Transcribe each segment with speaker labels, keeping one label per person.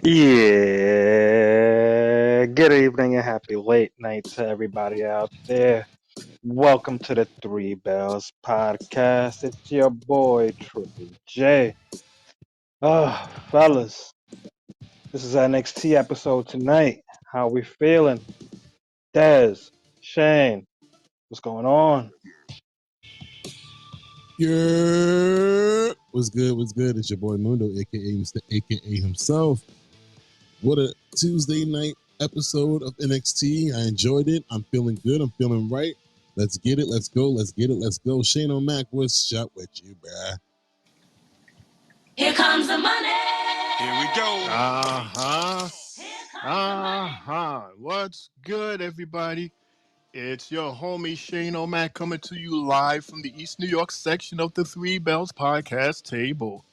Speaker 1: Yeah, good evening and happy late night to everybody out there. Welcome to the Three Bells podcast. It's your boy Triple J. Oh, fellas, this is our NXT episode tonight. How we feeling? Dez, Shane, what's going on?
Speaker 2: Yeah, what's good? What's good? It's your boy Mundo, aka Mr. AKA himself. What a Tuesday night episode of NXT. I enjoyed it. I'm feeling good. I'm feeling right. Let's get it. Let's go. Let's get it. Let's go. Shane O'Mac, what's up with you, bruh?
Speaker 3: Here comes the money.
Speaker 4: Here we go.
Speaker 5: What's good, everybody? It's your homie Shane O'Mac coming to you live from the East New York section of the Three Bells podcast table.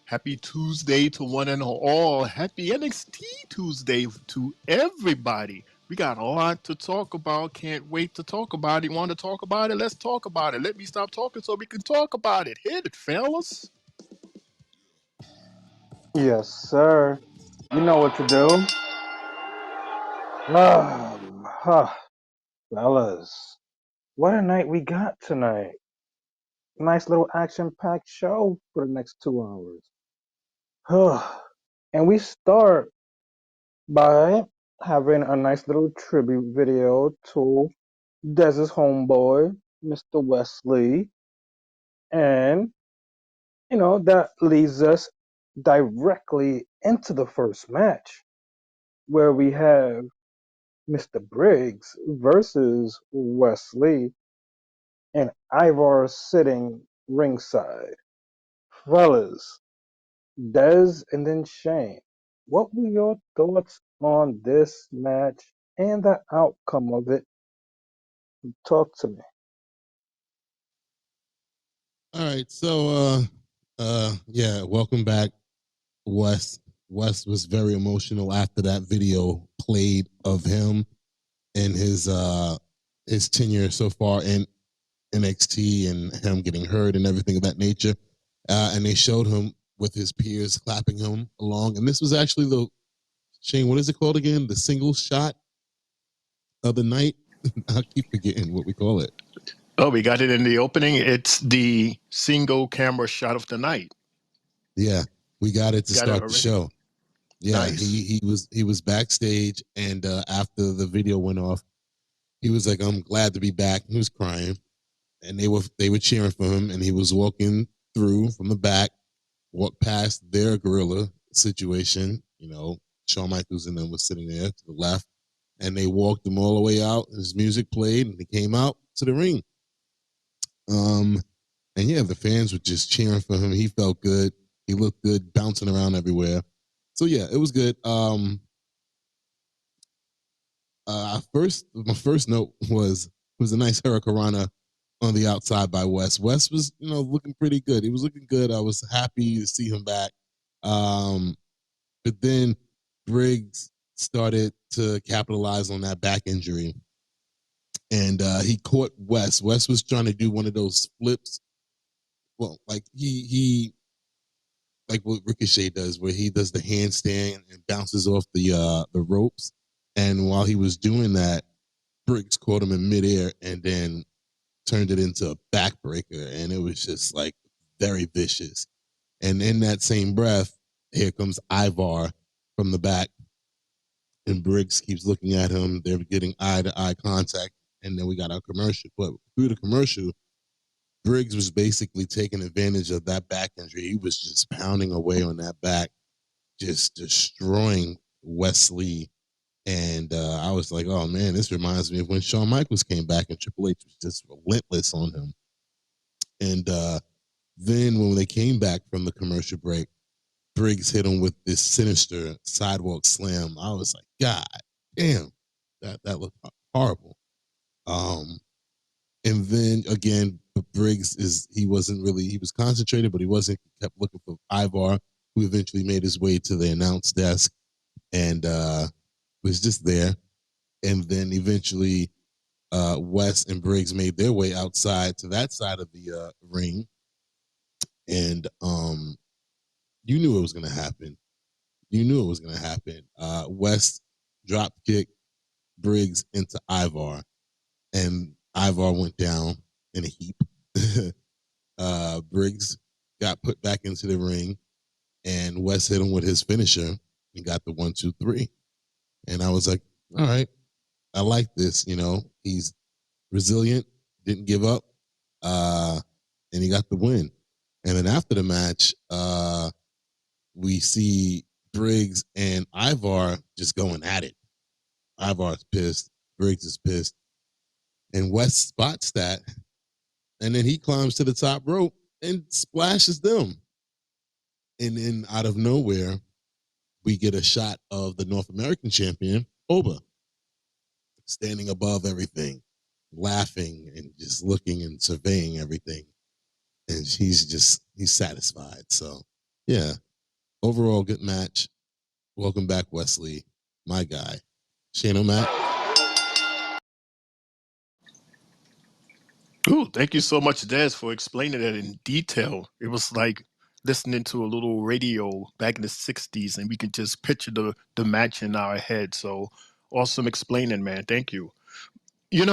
Speaker 5: Happy Tuesday to one and all. Happy NXT Tuesday to everybody. We got a lot to talk about. Can't wait to talk about it. Want to talk about it? Let's talk about it. Let me stop talking so we can talk about it. Hit it, fellas.
Speaker 1: Yes, sir. You know what to do. Huh, fellas, what a night we got tonight. Nice little action-packed show for the next 2 hours. And we start by having a nice little tribute video to Dez's homeboy, Mr. Wesley. And, that leads us directly into the first match, where we have Mr. Briggs versus Wesley, and Ivar sitting ringside. Fellas, Dez and then Shane, what were your thoughts on this match and the outcome of it? Talk to me.
Speaker 2: All right, so yeah, welcome back, Wes. Wes was very emotional after that video played of him and his tenure so far in NXT and him getting hurt and everything of that nature. And they showed him with his peers clapping him along. And this was actually Shane, what is it called again? The single shot of the night? I keep forgetting what we call it.
Speaker 5: Oh, we got it in the opening. It's the single camera shot of the night.
Speaker 2: Yeah, we got it to start the show. Yeah,
Speaker 5: nice.
Speaker 2: he was backstage, and after the video went off, he was like, "I'm glad to be back." He was crying, and they were cheering for him, and he was walking through from the back, walked past their gorilla situation. Shawn Michaels and them was sitting there to the left, and they walked him all the way out. His music played, and he came out to the ring. And yeah, the fans were just cheering for him. He felt good. He looked good, bouncing around everywhere. So yeah, it was good. My first note was a nice hurricanrana on the outside by Wes. Wes was, looking pretty good. He was looking good. I was happy to see him back. But then Briggs started to capitalize on that back injury, and he caught Wes. Wes was trying to do one of those flips. Well, like he like what Ricochet does, where he does the handstand and bounces off the ropes. And while he was doing that, Briggs caught him in midair and then turned it into a backbreaker, and it was just like very vicious. And in that same breath, here comes Ivar from the back, and Briggs keeps looking at him. They're getting eye-to-eye contact, and then we got our commercial. But through the commercial, Briggs was basically taking advantage of that back injury. He was just pounding away on that back, just destroying Wesley. And I was like, oh, man, this reminds me of when Shawn Michaels came back and Triple H was just relentless on him. And then when they came back from the commercial break, Briggs hit him with this sinister sidewalk slam. I was like, God damn, that looked horrible. And then again, Briggs he was concentrated, but he kept looking for Ivar, who eventually made his way to the announce desk and was just there. And then eventually Wes and Briggs made their way outside to that side of the ring. And you knew it was going to happen. You knew it was going to happen. West drop kick Briggs into Ivar, and Ivar went down in a heap. Briggs got put back into the ring, and West hit him with his finisher and got the 1-2-3. And I was like, all right, I like this. He's resilient, didn't give up, and he got the win. And then after the match, we see Briggs and Ivar just going at it. Ivar's pissed, Briggs is pissed, and West spots that, and then he climbs to the top rope and splashes them. And then out of nowhere, we get a shot of the North American champion, Oba, standing above everything, laughing and just looking and surveying everything. And he's satisfied. So, yeah, overall, good match. Welcome back, Wesley, my guy. Shane O'Mac.
Speaker 5: Ooh, thank you so much, Des, for explaining that in detail. It was like listening to a little radio back in the 60s, and we could just picture the match in our head. So awesome explaining, man. Thank you. It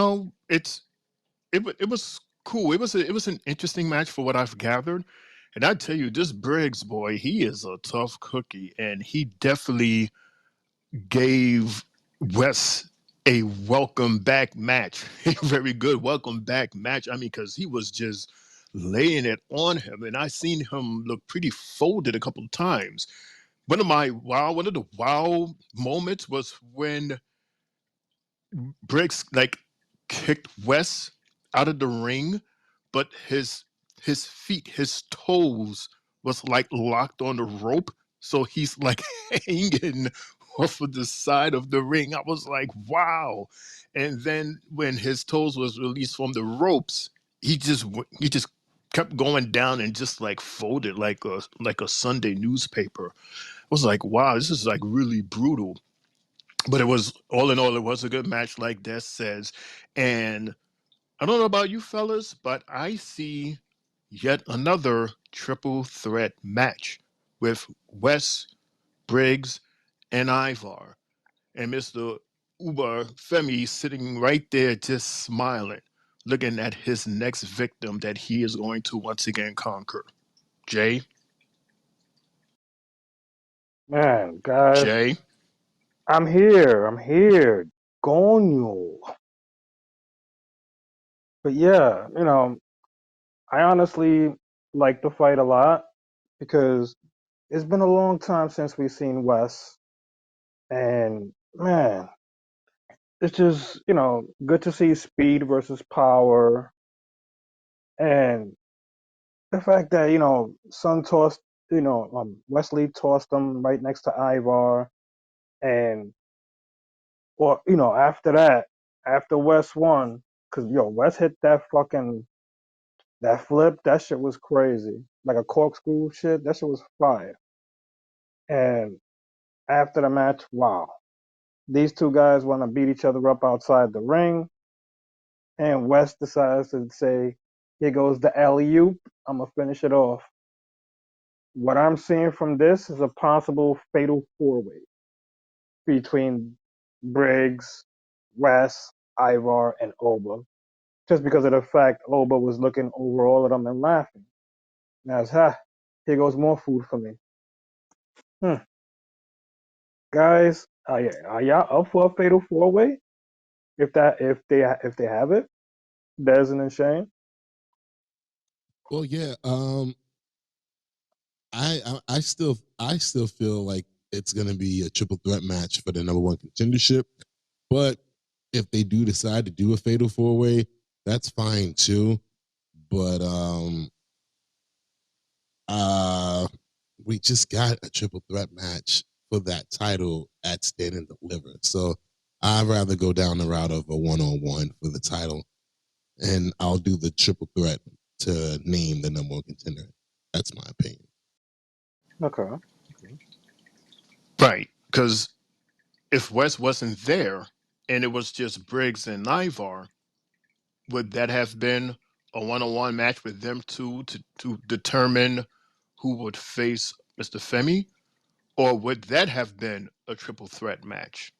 Speaker 5: was cool. It was an interesting match for what I've gathered. And I tell you, this Briggs boy, he is a tough cookie, and he definitely gave Wes a welcome back match, a very good welcome back match. I mean, because he was just laying it on him, and I seen him look pretty folded a couple of times. One of the wow moments was when Briggs like kicked Wes out of the ring, but his feet, his toes was like locked on the rope, so he's like hanging off of the side of the ring. I was like, wow. And then when his toes was released from the ropes, he just kept going down and just like folded like a Sunday newspaper. I was like, wow, this is like really brutal. But it was all in all, it was a good match, like Des says. And I don't know about you fellas, but I see yet another triple threat match with Wes, Briggs, and Ivar. And Mr. Uber Femi sitting right there just smiling, looking at his next victim that he is going to once again conquer. Jay?
Speaker 1: Man, guys,
Speaker 5: Jay?
Speaker 1: I'm here. I'm here. Gonyo. But yeah, I honestly like the fight a lot because it's been a long time since we've seen Wes. And man, it's just, good to see speed versus power. And the fact that, Sun tossed, Wesley tossed him right next to Ivar. And, well, after that, after Wes won, because, Wes hit that flip, that shit was crazy. Like a corkscrew shit, that shit was fire. And after the match, wow. These two guys want to beat each other up outside the ring. And West decides to say, here goes the alley oop. I'm going to finish it off. What I'm seeing from this is a possible fatal four way between Briggs, West, Ivar, and Oba. Just because of the fact Oba was looking over all of them and laughing. Now it's, here goes more food for me. Guys, are y'all up for a fatal four way? If they have it, Desmond and Shane.
Speaker 2: Well, yeah. I still feel like it's gonna be a triple threat match for the number one contendership. But if they do decide to do a fatal four way, that's fine too. But uh we just got a triple threat match for that title at Stand and Deliver. So I'd rather go down the route of a one-on-one for the title, and I'll do the triple threat to name the number one contender. That's my opinion.
Speaker 1: Okay.
Speaker 5: Right. Because if Wes wasn't there and it was just Briggs and Ivar, would that have been a one-on-one match with them two to determine who would face Mr. Femi? Or would that have been a triple threat match?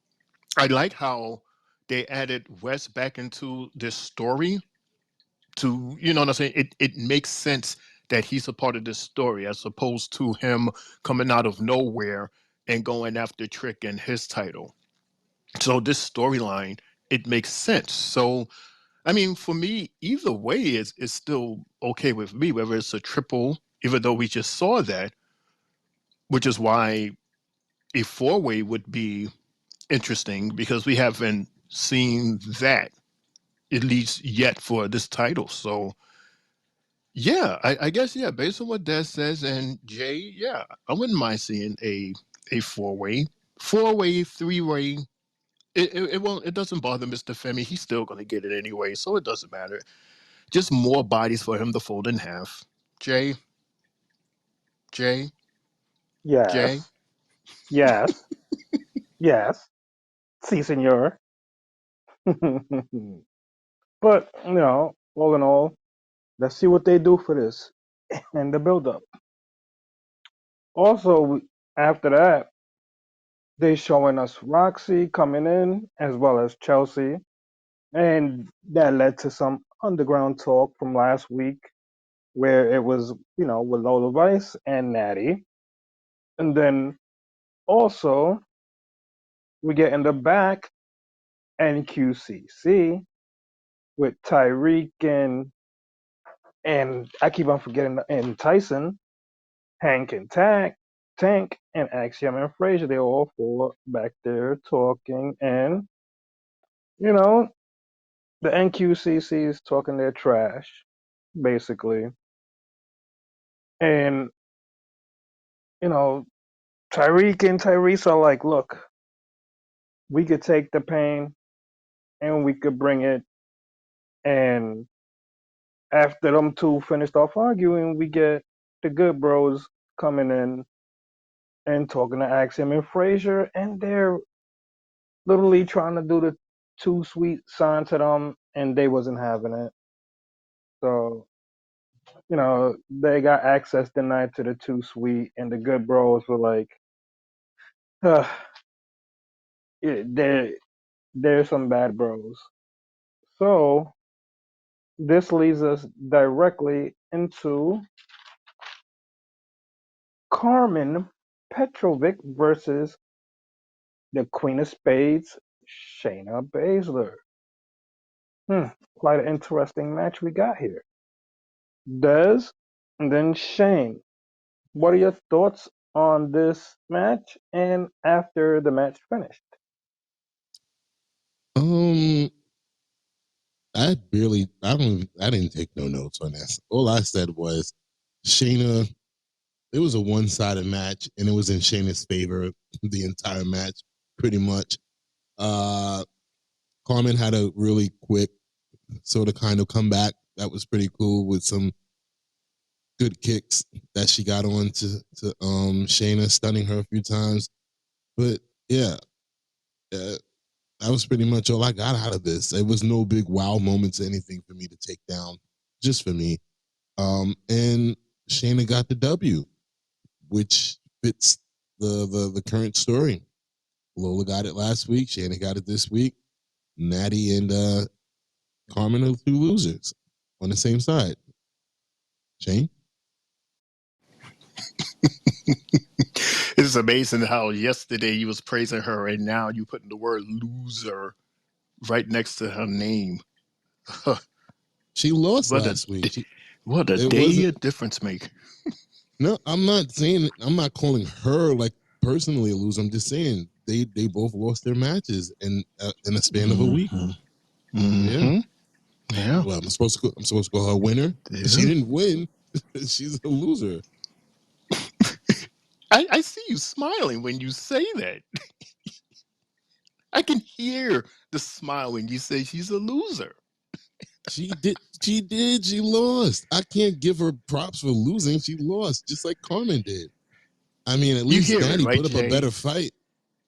Speaker 5: I like how they added West back into this story to, you know what I'm saying? It makes sense that he's a part of this story as opposed to him coming out of nowhere and going after Trick and his title. So this storyline, it makes sense. So I mean, for me, either way is still okay with me, whether it's a triple, even though we just saw that, which is why a four-way would be interesting because we haven't seen that at least yet for this title. So yeah, I guess yeah, based on what Des says and Jay, yeah, I wouldn't mind seeing a four-way, three-way. It won't. It doesn't bother Mr. Femi. He's still going to get it anyway, so it doesn't matter. Just more bodies for him to fold in half. Jay, Jay, Jay.
Speaker 1: Yes, yes, yes. Si, senor. But, all in all, let's see what they do for this and the build up. Also, after that, they showing us Roxy coming in as well as Chelsea, and that led to some underground talk from last week where it was, with Lola Vice and Natty, and then also we get in the back NQCC with Tyreek and I keep on forgetting and Tyson, Hank and Tank and Axiom and Frazier. They're all four back there talking, and you know the NQCC is talking their trash, basically. And, you know, Tyreek and Tyrese are like, look, we could take the pain and we could bring it. And after them two finished off arguing, we get the good bros coming in and talking to Axiom and Frazier. And they're literally trying to do the too sweet sign to them, and they wasn't having it. So, they got access denied to the too sweet, and the good bros were like, yeah, there's some bad bros. So this leads us directly into Carmen Petrovic versus the Queen of Spades, Shayna Baszler. Quite an interesting match we got here. Des, and then Shane. What are your thoughts on this match and after the match finished?
Speaker 2: Um, I didn't take no notes on this. All I said was Shayna. It was a one-sided match, and it was in Shayna's favor the entire match, pretty much. Uh, Carmen had a really quick sort of kind of comeback that was pretty cool with some good kicks that she got on to Shayna, stunning her a few times. But yeah, uh, that was pretty much all I got out of this. It was no big wow moments or anything for me to take down, just for me. And Shayna got the W, which fits the current story. Lola got it last week. Shayna got it this week. Natty and Carmen are two losers on the same side. Shane?
Speaker 5: It's amazing how yesterday you was praising her and now you putting the word loser right next to her name.
Speaker 2: She lost
Speaker 5: what a
Speaker 2: last week.
Speaker 5: what a
Speaker 2: It
Speaker 5: day
Speaker 2: wasn't.
Speaker 5: of difference make.
Speaker 2: No, I'm not saying. I'm not calling her like personally a loser. I'm just saying they both lost their matches in a span of a week. Yeah.
Speaker 5: Mm-hmm. Yeah.
Speaker 2: Well, I'm supposed to call her a winner. She
Speaker 5: Yeah.
Speaker 2: didn't win. She's a loser.
Speaker 5: I see you smiling when you say that. I can hear the smile when you say she's a loser.
Speaker 2: She did. She did. She lost. I can't give her props for losing. She lost, just like Carmen did. I mean, at
Speaker 5: You
Speaker 2: least
Speaker 5: hear it,
Speaker 2: Natty
Speaker 5: right,
Speaker 2: put up a
Speaker 5: Jay?
Speaker 2: better fight.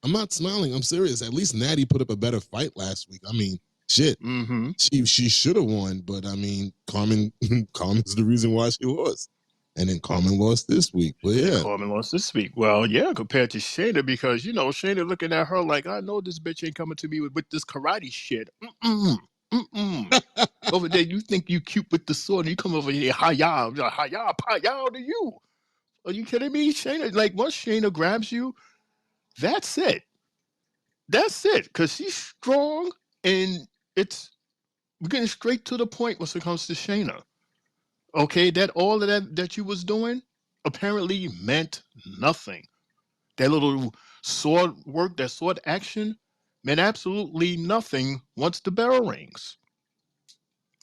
Speaker 2: I'm not smiling. I'm serious. At least Natty put up a better fight last week. I mean, shit.
Speaker 5: Mm-hmm.
Speaker 2: She should have won, but I mean, Carmen's the reason why she lost. And then Carmen lost this week. But
Speaker 5: And
Speaker 2: yeah.
Speaker 5: Corbin lost this week. Well, yeah, compared to Shayna, because Shayna looking at her like, I know this bitch ain't coming to me with this karate shit. Mm-mm. Over there, you think you cute with the sword, and you come over here, hi-ya, hi-ya, pa-ya to you. Are you kidding me? Shayna, like, once Shayna grabs you, that's it. That's it. Because she's strong, and we're getting straight to the point when it comes to Shayna. Okay, that all of that you was doing apparently meant nothing. That little sword work, that sword action, meant absolutely nothing once the bell rings.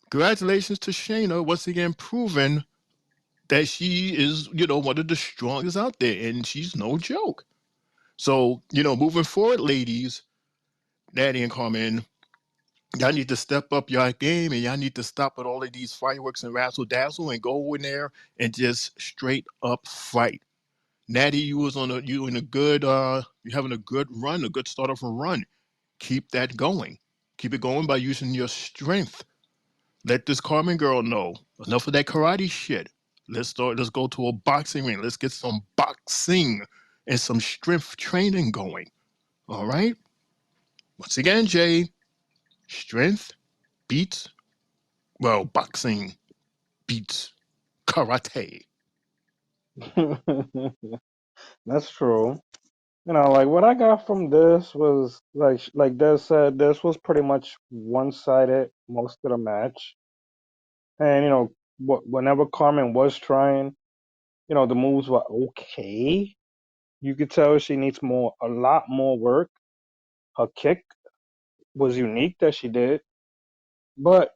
Speaker 5: Congratulations to Shayna, once again proving that she is, one of the strongest out there, and she's no joke. So, moving forward, ladies, Natty and Carmen, y'all need to step up your game, and y'all need to stop with all of these fireworks and razzle dazzle and go in there and just straight up fight. Natty, you in a good you having a good run, a good start of a run. Keep that going. Keep it going by using your strength. Let this Carmen girl know. Enough of that karate shit. Let's go to a boxing ring. Let's get some boxing and some strength training going. All right? Once again, Jay, strength beats boxing beats karate.
Speaker 1: That's true. Like what I got from this was like Des said, this was pretty much one-sided most of the match. And whenever Carmen was trying, the moves were okay. You could tell she needs a lot more work. Her kick was unique that she did, but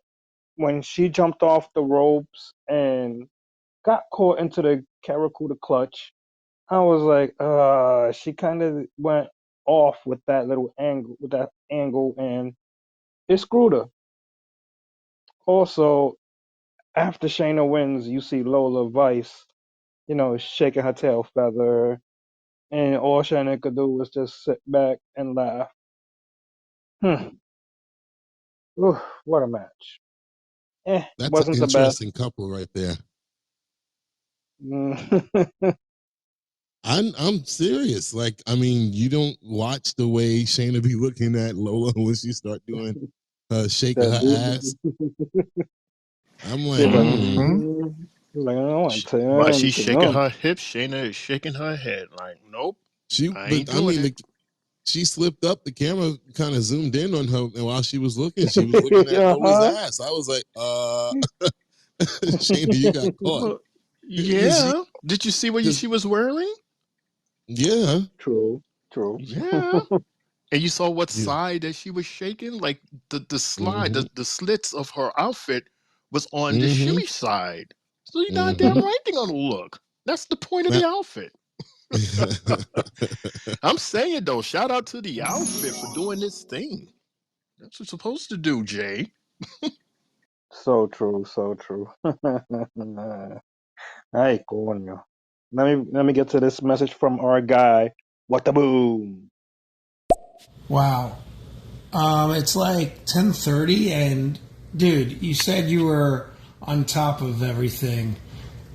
Speaker 1: when she jumped off the ropes and got caught into the Karakuda clutch, I was like, she kind of went off with that angle, and it screwed her. Also, after Shayna wins, you see Lola Vice, shaking her tail feather, and all Shayna could do was just sit back and laugh. Hmm. Ooh, what a match.
Speaker 2: That's an
Speaker 1: Wasn't the best.
Speaker 2: interesting couple right there.
Speaker 1: Mm.
Speaker 2: I'm serious. Like, I mean, you don't watch the way Shayna be looking at Lola when she start doing shaking
Speaker 1: That
Speaker 2: her ass.
Speaker 1: dude.
Speaker 2: I'm like,
Speaker 1: She's like,
Speaker 5: Mm-hmm.
Speaker 1: like, I want
Speaker 5: While she's
Speaker 1: to
Speaker 5: shaking
Speaker 1: know.
Speaker 5: her hips, Shayna is shaking her head. Like, nope, I ain't
Speaker 2: but I
Speaker 5: doing
Speaker 2: mean,
Speaker 5: it.
Speaker 2: she slipped up. The camera kind of zoomed in on her, and while she was looking at Lola's
Speaker 1: Uh-huh.
Speaker 2: ass. I was like, Shayna, you got caught.
Speaker 5: Well,
Speaker 2: Because she,
Speaker 5: yeah. Did you see what
Speaker 2: because
Speaker 5: she was wearing?
Speaker 2: yeah,
Speaker 1: True, true.
Speaker 5: Yeah. And you saw what
Speaker 2: yeah,
Speaker 5: side that she was shaking? Like the slide,
Speaker 2: mm-hmm,
Speaker 5: the slits of her outfit was on the
Speaker 2: mm-hmm,
Speaker 5: shimmy side. So you goddamn
Speaker 2: mm-hmm.
Speaker 5: right they're gonna look. That's the point of
Speaker 2: Now,
Speaker 5: the outfit. I'm saying though, shout out to the outfit for doing this thing. That's what it's supposed to do, Jay.
Speaker 1: So true, so true. Ay, coño. Let me get to this message from our guy. What the boom?
Speaker 4: Wow. It's like 10:30, and dude, you said you were on top of everything,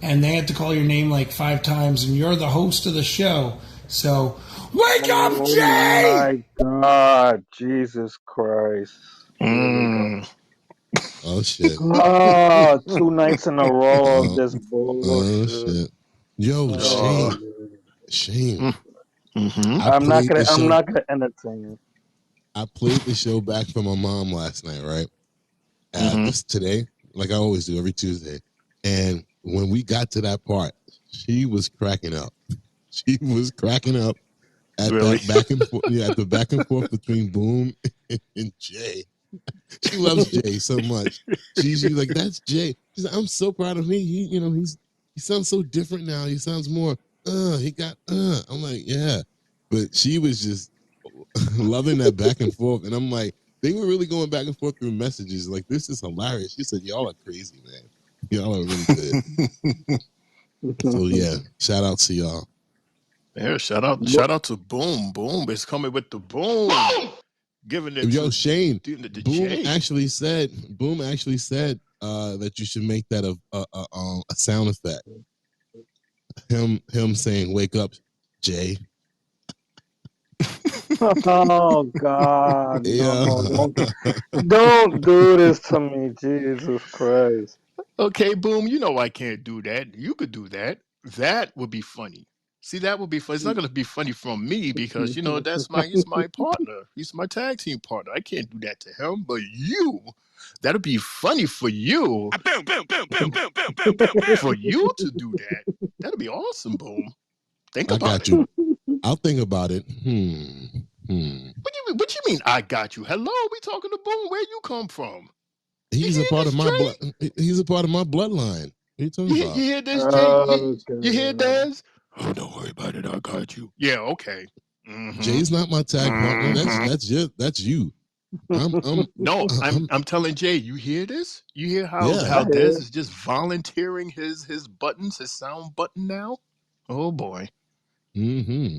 Speaker 4: and they had to call your name like 5 times, and you're the host of the show. So, wake up,
Speaker 1: Oh
Speaker 4: Jay!
Speaker 1: my God, Jesus Christ! Here we go.
Speaker 5: Mm.
Speaker 2: oh shit.
Speaker 1: Ah, 2 nights in a row of
Speaker 2: Oh,
Speaker 1: this
Speaker 2: oh
Speaker 1: bullshit.
Speaker 2: shit. Yo,
Speaker 5: Uh,
Speaker 2: Shane,
Speaker 1: Oh,
Speaker 2: Shane.
Speaker 5: mm-hmm.
Speaker 2: I played the
Speaker 1: I'm
Speaker 2: show.
Speaker 1: not gonna entertain it.
Speaker 2: I played the show back for my mom last night, right?
Speaker 5: Mm-hmm.
Speaker 2: This today, like I always do every Tuesday. And when we got to that part, she was cracking up. She was cracking up at
Speaker 5: Really?
Speaker 2: that back and forth, at the back and forth between Boom and Jay. She loves Jay so much. She's like, that's Jay. She's like, I'm so proud of me. He sounds so different now. He sounds more he got I'm like, yeah. But she was just loving that back and forth. And I'm like, they were really going back and forth through messages. Like, this is hilarious. She said, y'all are crazy, man. Y'all are really good. So yeah, shout out to y'all.
Speaker 5: Yeah, shout out to Boom. Boom is coming with the boom. Giving it
Speaker 2: Yo,
Speaker 5: to
Speaker 2: Shane,
Speaker 5: the J.
Speaker 2: Boom actually said that you should make that a sound effect. him saying, "Wake up, Jay."
Speaker 1: Oh God,
Speaker 2: Yeah.
Speaker 1: no! Don't do this to me, Jesus Christ!
Speaker 5: Okay, Boom, you know I can't do that. You could do that. That would be funny. See, that would be fun. It's not going to be funny from me because he's my partner. He's my tag team partner. I can't do that to him. But you, that'd be funny for you.
Speaker 3: Boom, boom, boom, boom, boom, boom, boom, boom, boom.
Speaker 5: For you to do that, that'd be awesome, Boom. Think
Speaker 2: I
Speaker 5: about
Speaker 2: got
Speaker 5: it.
Speaker 2: you. I'll think about it.
Speaker 5: What you mean? I got you. Hello, we talking to Boom. Where you come from?
Speaker 2: He's
Speaker 5: You
Speaker 2: a
Speaker 5: hear
Speaker 2: part
Speaker 5: this,
Speaker 2: of my
Speaker 5: Jay?
Speaker 2: blood. He's a part of my bloodline. What are you talking
Speaker 5: You
Speaker 2: about?
Speaker 5: hear this, Jay? You hear
Speaker 1: Okay.
Speaker 5: Daz? Oh, don't worry about it. I got you. Yeah, okay.
Speaker 2: Jay's not my tag partner. That's you.
Speaker 5: No,
Speaker 2: I'm
Speaker 5: I'm telling Jay. You hear this? You hear
Speaker 2: yeah.
Speaker 1: I
Speaker 5: how
Speaker 1: hear
Speaker 5: Dez
Speaker 1: it.
Speaker 5: is just volunteering his buttons, his sound button now? Oh boy.
Speaker 2: Mm-hmm.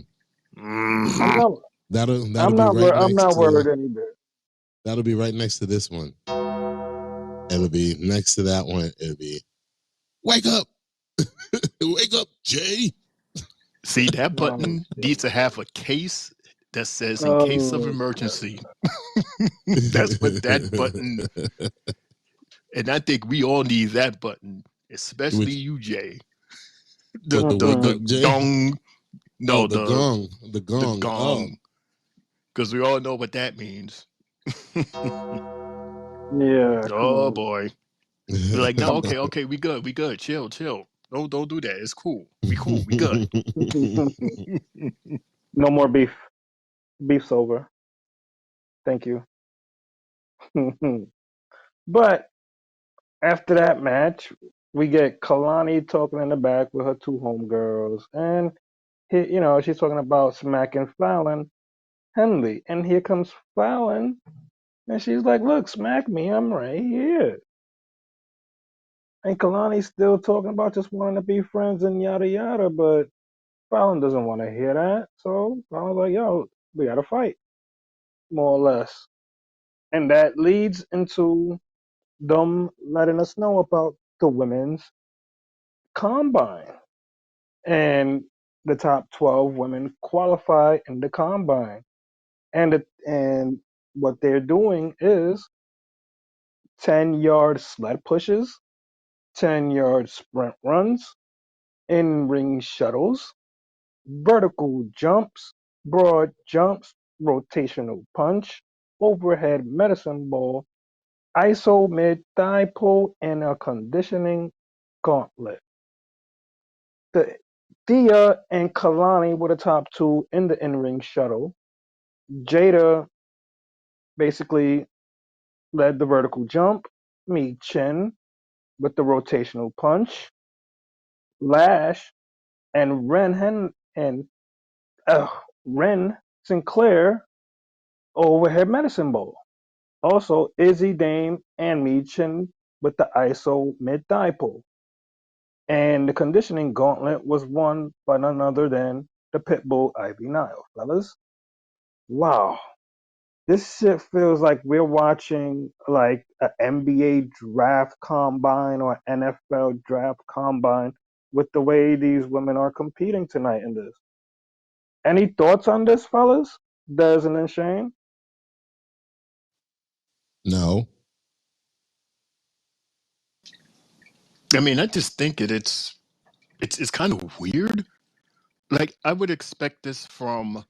Speaker 1: I'm not.
Speaker 2: That'll be right
Speaker 1: I'm
Speaker 2: next
Speaker 1: not
Speaker 2: to
Speaker 1: worried any bit.
Speaker 2: that'll be right next to this one. It'll be next to that one. It'll be wake up, wake up, Jay.
Speaker 5: See, that
Speaker 1: Oh,
Speaker 5: button needs to have a case that says "in case of
Speaker 1: oh,
Speaker 5: emergency." That's what that button. And I think we all need that button, especially
Speaker 2: Which
Speaker 5: you, Jay. The
Speaker 2: what the wake
Speaker 5: the
Speaker 2: up, Jay?
Speaker 5: gong.
Speaker 2: Oh,
Speaker 5: No,
Speaker 2: the gong, the
Speaker 5: the
Speaker 2: gong. Oh,
Speaker 5: gong. Because we all know what that means.
Speaker 1: yeah. Come
Speaker 5: Oh
Speaker 1: on,
Speaker 5: boy. We're like, no,
Speaker 1: come
Speaker 5: okay, we good, chill. Don't do that. It's cool. We cool, we good.
Speaker 1: on. No more beef. Beef's over. Thank you. But after that match, we get Kalani talking in the back with her two homegirls, and she's talking about smacking Fallon Henley, and here comes Fallon, and she's like, "Look, smack me, I'm right here." And Kalani's still talking about just wanting to be friends and yada yada, but Fallon doesn't want to hear that, so Fallon's like, "Yo, we gotta fight," more or less, and that leads into them letting us know about the women's combine. And the top 12 women qualify in the combine. And what they're doing is 10-yard sled pushes, 10-yard sprint runs, in-ring shuttles, vertical jumps, broad jumps, rotational punch, overhead medicine ball, ISO mid thigh pull, and a conditioning gauntlet. The Thea and Kalani were the top two in the in-ring shuttle. Jada basically led the vertical jump. Me Chin with the rotational punch. Lash and Ren Sinclair overhead medicine ball. Also Izzy Dame and Me Chin with the ISO mid thigh pull. And the conditioning gauntlet was won by none other than the Pitbull Ivy Nile, fellas. Wow. This shit feels like we're watching like an NBA draft combine or NFL draft combine with the way these women are competing tonight in this. Any thoughts on this, fellas? Des and Shane?
Speaker 2: no.
Speaker 5: I mean, I just think it's kind of weird. Like I would expect this from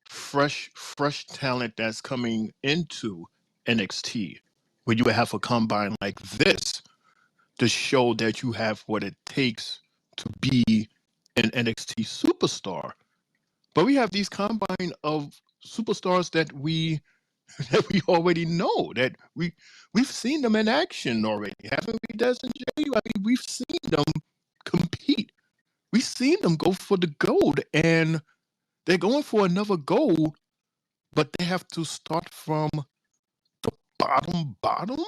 Speaker 5: fresh talent that's coming into NXT, where you would have a combine like this to show that you have what it takes to be an NXT superstar. But we have these combine of superstars that we that we already know that we've seen them in action already, haven't we, Des and Jay? I mean, we've seen them compete. We've seen them go for the gold, and they're going for another gold, but they have to start from the bottom.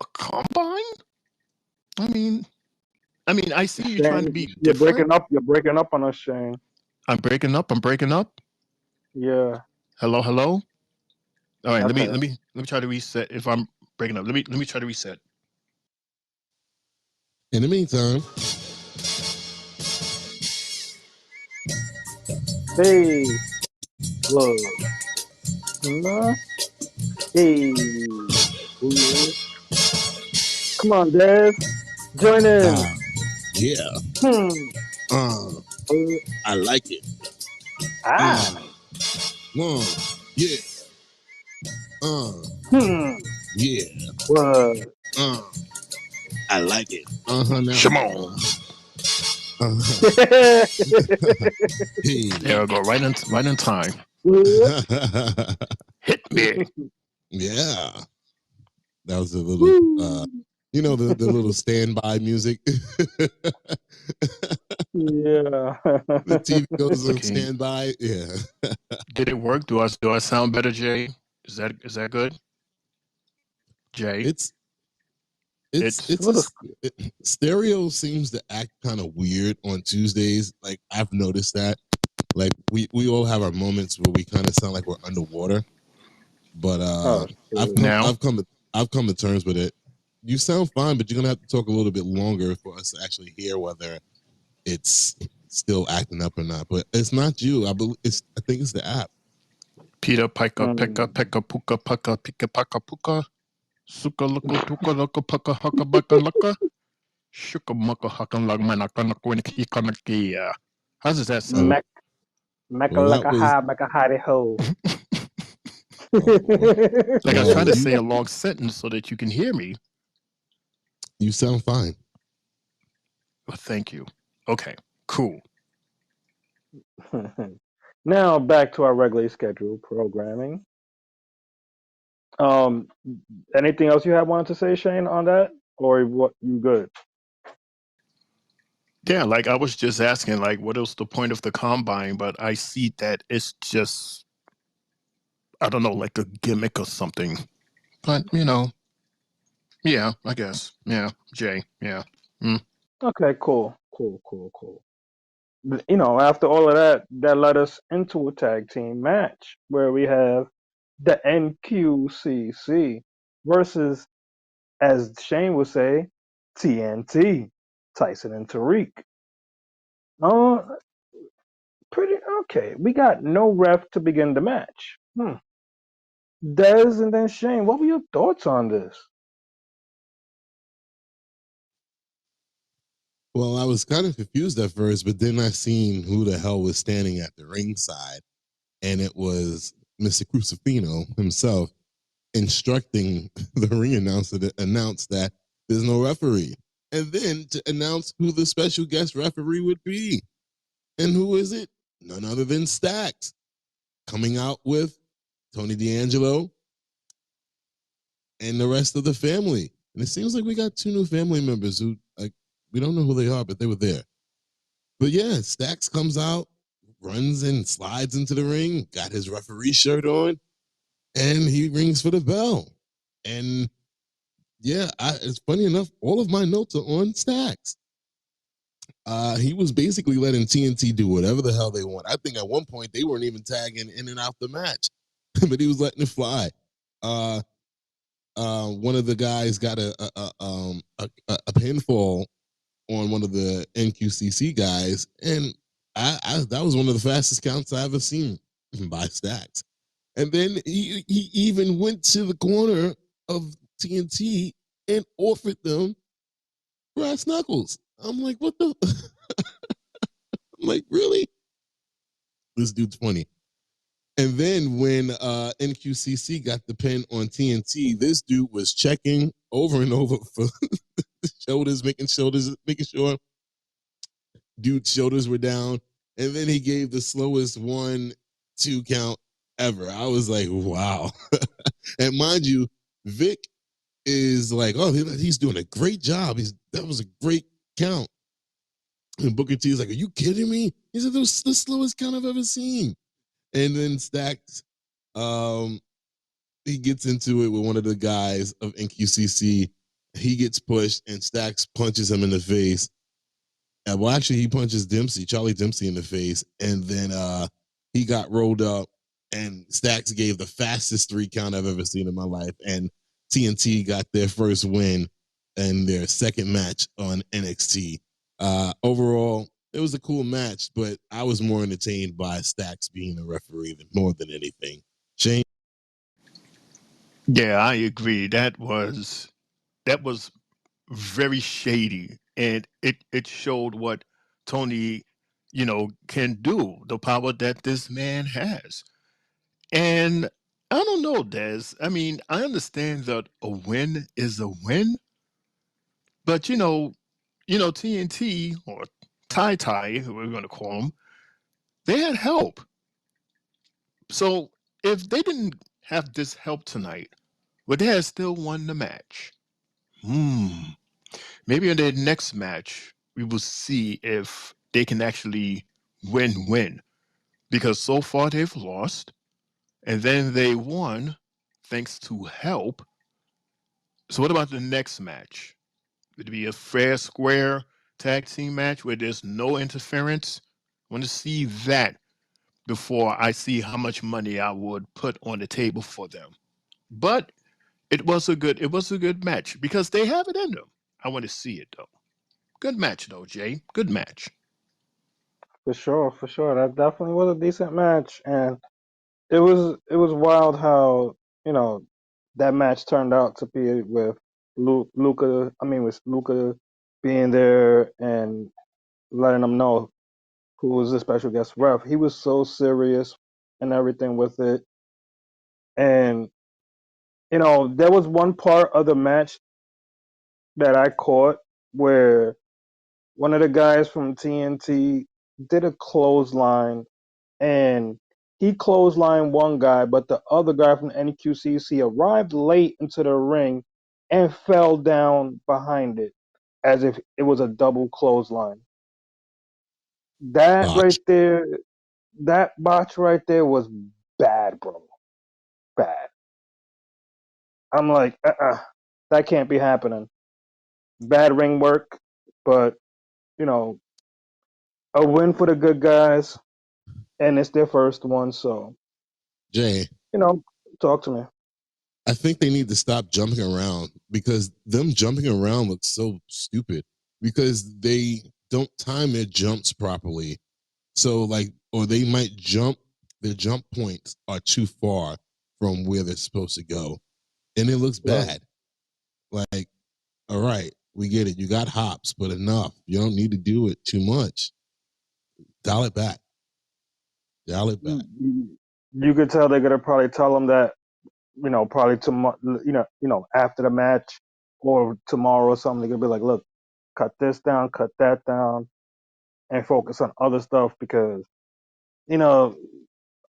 Speaker 5: A combine? I mean, I see you trying to
Speaker 1: Shane,
Speaker 5: be different.
Speaker 1: you're breaking up on us, Shane.
Speaker 5: I'm breaking up. I'm breaking up.
Speaker 1: Yeah.
Speaker 5: Hello, hello. All right,
Speaker 1: Okay.
Speaker 5: let me try to reset. If I'm breaking up, let me try to reset.
Speaker 2: In the meantime,
Speaker 1: Hey, look. Nah. Hey. Ooh. Come on, Dev. Join in.
Speaker 2: Ah, yeah.
Speaker 1: Hmm.
Speaker 2: Uh,
Speaker 1: Uh,
Speaker 2: I like it.
Speaker 1: ah.
Speaker 2: Yeah. Uh,
Speaker 1: Hmm.
Speaker 2: yeah.
Speaker 1: What?
Speaker 2: Uh, I like it. Now.
Speaker 3: Shimon.
Speaker 2: Hey.
Speaker 5: There we go. Right in time. Hit me.
Speaker 2: Yeah. That was a little,
Speaker 1: Woo.
Speaker 2: the little standby music.
Speaker 1: Yeah.
Speaker 2: The TV goes on
Speaker 5: Okay.
Speaker 2: standby. Yeah.
Speaker 5: Did it work? Do I sound better, Jay? Is that good? Jay?
Speaker 2: It's it's
Speaker 5: It's
Speaker 2: it's a
Speaker 1: What a
Speaker 2: stereo seems to act kind of weird on Tuesdays. Like I've noticed that. Like we all have our moments where we kind of sound like we're underwater. But
Speaker 1: oh
Speaker 2: I've
Speaker 1: shit.
Speaker 2: come
Speaker 5: now.
Speaker 2: I've come to I've come to terms with it. You sound fine, but you're gonna have to talk a little bit longer for us to actually hear whether it's still acting up or not. But it's not you. I think it's the app.
Speaker 5: Peter Pika Peka
Speaker 1: Mm.
Speaker 5: Peka Puka Paka Pika Paka Puka Suka Luka Tuka Luka Paka Haka Baka Luka Shuka Muka Haka Lagmanaka Nakwinikia. How does that
Speaker 2: Oh,
Speaker 5: sound?
Speaker 1: Mac Mecca
Speaker 2: well,
Speaker 1: like
Speaker 2: that
Speaker 1: a
Speaker 2: was
Speaker 1: high, make a hidey ho.
Speaker 2: oh,
Speaker 5: Like I
Speaker 2: well,
Speaker 5: try to say a long sentence so that you can hear me.
Speaker 2: you sound fine.
Speaker 5: Well, thank you. Okay, cool.
Speaker 1: Now back to our regularly scheduled programming. Um, anything else you had wanted to say, Shane, on that, or what? You good?
Speaker 5: Yeah, like I was just asking, like, what is the point of the combine? But I see that it's just, I don't know, like a gimmick or something. But yeah, I guess, yeah, Jay, yeah. Mm.
Speaker 1: Okay, cool. After all of that, that led us into a tag team match where we have the NQCC versus, as Shane would say, TNT, Tyson and Tariq. Uh, pretty okay. We got no ref to begin the match. Dez and then Shane, what were your thoughts on this?
Speaker 2: Well, I was kind of confused at first, but then I seen who the hell was standing at the ringside, and it was Mr. Crucifino himself instructing the ring announcer to announce that there's no referee, and then to announce who the special guest referee would be. And who is it? None other than Stax, coming out with Tony D'Angelo and the rest of the family. And it seems like we got two new family members who, like, we don't know who they are, but they were there. But yeah, Stax comes out, runs and slides into the ring, got his referee shirt on, and he rings for the bell. And yeah, it's funny enough, all of my notes are on Stax. He was basically letting TNT do whatever the hell they want. I think at one point they weren't even tagging in and out the match, but he was letting it fly. Uh, One of the guys got a pinfall on one of the NQCC guys, and I that was one of the fastest counts I ever seen by Stacks. And then he even went to the corner of TNT and offered them brass knuckles. I'm like, what the? I'm like, really? This dude's funny. And then when NQCC got the pin on TNT, this dude was checking over and over for shoulders, making sure dude's shoulders were down. And then he gave the slowest 1-2 count ever. I was like, wow. And mind you, Vic is like, oh, he's doing a great job. That was a great count. And Booker T is like, are you kidding me? He said, that was the slowest count I've ever seen. And then Stacks, he gets into it with one of the guys of NQCC. He gets pushed, and Stacks punches him in the face. Well, actually, he punches Charlie Dempsey in the face, and then he got rolled up, and Stacks gave the fastest 3 count I've ever seen in my life, and TNT got their first win and their second match on NXT. Overall, it was a cool match, but I was more entertained by Stacks being the referee more than anything. Shane?
Speaker 5: Yeah, I agree. That was very shady, and it showed what Tony, can do, the power that this man has. And I don't know, Des. I mean, I understand that a win is a win, but TNT or Tai, who we're going to call them, they had help. So if they didn't have this help tonight, would they have still won the match? Hmm. Maybe in their next match, we will see if they can actually win-win. Because so far they've lost, and then they won thanks to help. So what about the next match? Would it be a fair, square tag team match where there's no interference? I want to see that before I see how much money I would put on the table for them. But it was a good match because they have it in them. I want to see it though. Good match though, Jay. Good match.
Speaker 1: For sure, for sure. That definitely was a decent match, and it was wild how you know that match turned out to be with Luca. I mean, with Luca being there and letting them know who was the special guest ref. He was so serious and everything with it, and there was one part of the match that I caught where one of the guys from TNT did a clothesline and he clotheslined one guy, but the other guy from NQCC arrived late into the ring and fell down behind it as if it was a double clothesline. That right
Speaker 2: Botch.
Speaker 1: there, that botch right there was bad, bro. Bad. I'm like, that can't be happening. Bad ring work, but you know, a win for the good guys, and it's their first one, so
Speaker 2: Jay,
Speaker 1: you know, talk to me.
Speaker 2: I think they need to stop jumping around because them jumping around looks so stupid because they don't time their jumps properly. So like, or they might jump, their jump points are too far from where they're supposed to go. And it looks
Speaker 1: Right.
Speaker 2: bad. Like, all right, we get it. You got hops, but enough. You don't need to do it too much. Dial it back. Dial it back.
Speaker 1: You could tell they're gonna probably tell them that probably tomorrow, after the match or tomorrow or something. They're gonna be like, look, cut this down, cut that down, and focus on other stuff because you know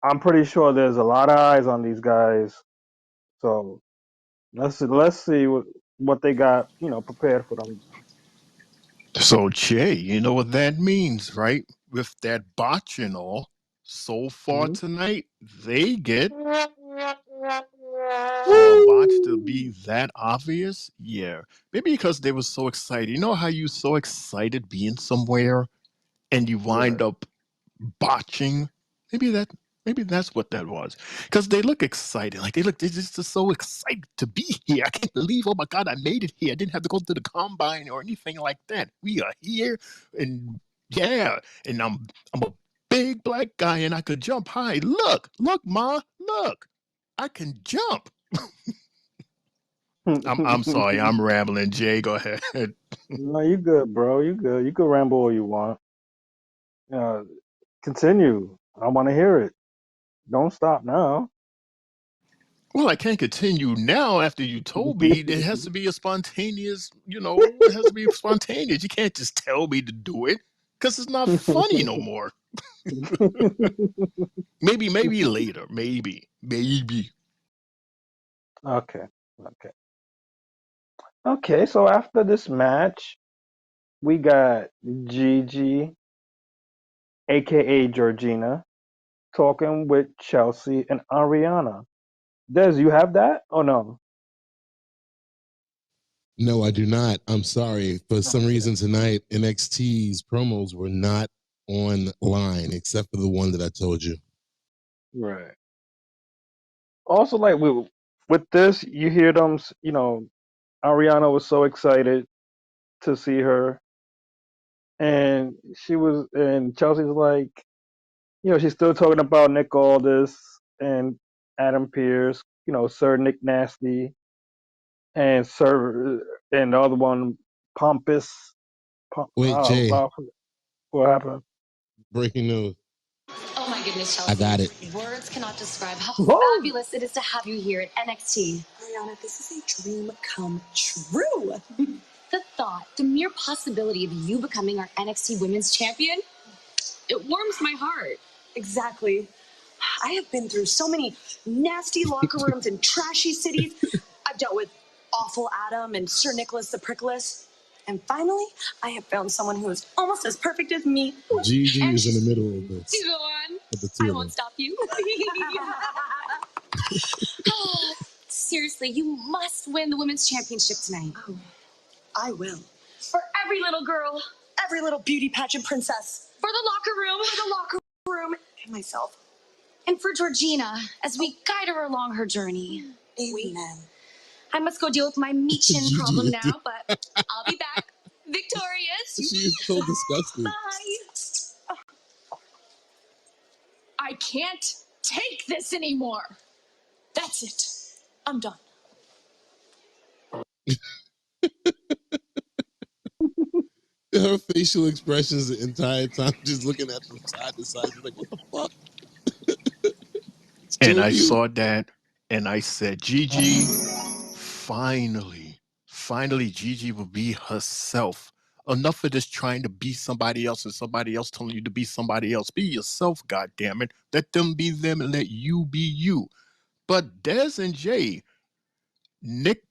Speaker 1: I'm pretty sure there's a lot of eyes on these guys. So let's see what they got prepared for them.
Speaker 5: So Jay, you know what that means, right? With that botch and all, so far
Speaker 1: Mhm.
Speaker 5: tonight, they get for a botch to be that obvious. Yeah, maybe because they were so excited. You know how you so excited being somewhere and you wind
Speaker 1: Right.
Speaker 5: up botching. Maybe that maybe that's what that was. Because they look excited. Like they're just so excited to be here. I can't believe, oh my god, I made it here. I didn't have to go to the combine or anything like that. We are here and yeah, and I'm a big black guy and I could jump high. Look, Ma, look. I can jump. I'm sorry, I'm rambling. Jay, go ahead.
Speaker 1: No, you good, bro. You good. You can ramble all you want. Uh, Continue. I want to hear it. Don't stop now.
Speaker 5: Well, I can't continue now after you told me. It has to be a spontaneous, it has to be spontaneous. You can't just tell me to do it because it's not funny no more. Maybe later. Maybe.
Speaker 1: Okay. Okay. Okay. So after this match, we got Gigi, aka Georgina, talking with Chelsea and Ariana. Des, you have that or no?
Speaker 2: No, I do not. I'm sorry. For some
Speaker 1: Okay.
Speaker 2: reason tonight, NXT's promos were not online except for the one that I told you.
Speaker 1: Right. Also, like with this, you hear them. Ariana was so excited to see her, and Chelsea's like, she's still talking about Nick Aldis and Adam Pearce, Sir Nick Nasty, and the other one, Pompous.
Speaker 2: Wait, Jay,
Speaker 1: What happened?
Speaker 2: breaking news.
Speaker 6: Oh my goodness,
Speaker 2: I
Speaker 6: Chelsea.
Speaker 2: got it.
Speaker 6: Words cannot describe how
Speaker 1: Whoa.
Speaker 6: fabulous it is to have you here at NXT.
Speaker 7: Ariana, this is a dream come true.
Speaker 6: The thought, the mere possibility of you becoming our NXT Women's Champion, it warms my heart.
Speaker 7: Exactly. I have been through so many nasty locker rooms and trashy cities. I've dealt with awful Adam and Sir Nicholas the Prickless. And finally, I have found someone who is almost as perfect as me.
Speaker 2: Gigi
Speaker 6: And
Speaker 2: is in the middle of this.
Speaker 6: You go on.
Speaker 2: Of the two
Speaker 6: I
Speaker 2: of
Speaker 6: won't
Speaker 2: them.
Speaker 6: stop you. Seriously, you must win the Women's Championship tonight.
Speaker 7: Oh, I will.
Speaker 6: For every little girl.
Speaker 7: Every little beauty pageant princess.
Speaker 6: For the locker room.
Speaker 7: For the locker room. And myself.
Speaker 6: And for Georgina, as we guide her along her journey.
Speaker 7: Amen.
Speaker 6: I must go deal with my meat chin
Speaker 2: Gigi
Speaker 6: problem
Speaker 2: is
Speaker 6: now, but I'll be back victorious.
Speaker 2: She is so disgusted.
Speaker 6: Bye. I can't take this anymore. That's it. I'm done.
Speaker 2: Her facial expressions the entire time, just looking at them side to side. She's like, what the fuck?
Speaker 5: And I saw that, and I said, Gigi, finally, Gigi will be herself. Enough of this trying to be somebody else and somebody else telling you to be somebody else. Be yourself, goddammit. Let them be them and let you be you. But Des and Jay, Nick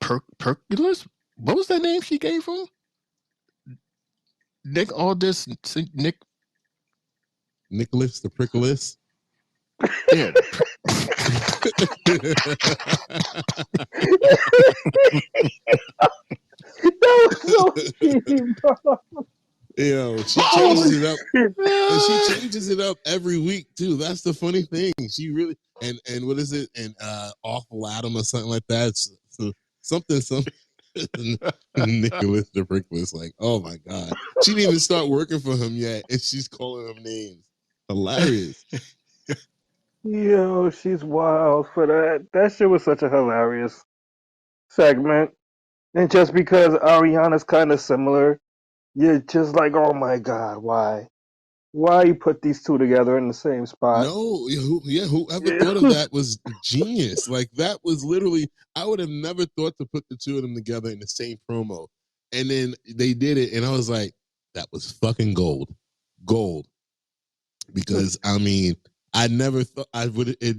Speaker 5: Perculus? What was that name she gave him? Nick Aldis,
Speaker 2: Nicholas the Prickless.
Speaker 5: Yeah.
Speaker 1: That was so cheap, bro.
Speaker 2: She changes it up. And she changes it up every week too. That's the funny thing. She really and what is it? And Awful Adam or something like that. Something. Nicholas the Prickless. Like, oh my god, she didn't even start working for him yet, and she's calling him names. Hilarious.
Speaker 1: Yo, she's wild for that. That shit was such a hilarious segment. And just because Ariana's kind of similar, you're just like, oh my god, why? Why you put these two together in the same spot?
Speaker 2: No, whoever thought of that was genius. Like, that was literally, I would have never thought to put the two of them together in the same promo. And then they did it, and I was like, that was fucking gold. Gold. Because, I mean, I never thought it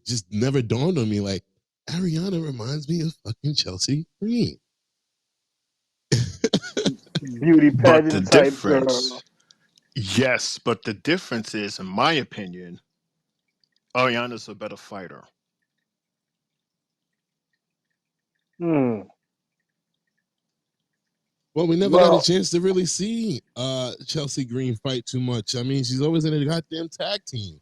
Speaker 2: just never dawned on me, like, Ariana reminds me of fucking Chelsea Green.
Speaker 1: Beauty pageant
Speaker 5: But the
Speaker 1: type
Speaker 5: difference,
Speaker 1: girl.
Speaker 5: yes, but the difference is, in my opinion, Ariana's a better fighter.
Speaker 1: Hmm.
Speaker 2: Well, we never got a chance to really see Chelsea Green fight too much. I mean, she's always in a goddamn tag team.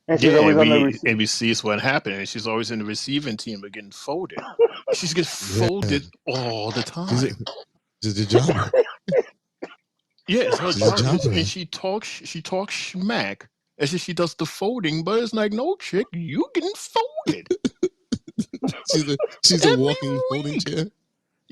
Speaker 1: And she's always on the
Speaker 5: and we see what happened. And she's always in the receiving team but getting folded. She's getting folded all the time.
Speaker 2: She's a jobber.
Speaker 5: Yeah, it's her
Speaker 2: She's a
Speaker 5: job.
Speaker 2: jobber.
Speaker 5: And she talks smack as if she does the folding, but it's like, no, chick, you getting folded.
Speaker 2: she's a walking folding chair.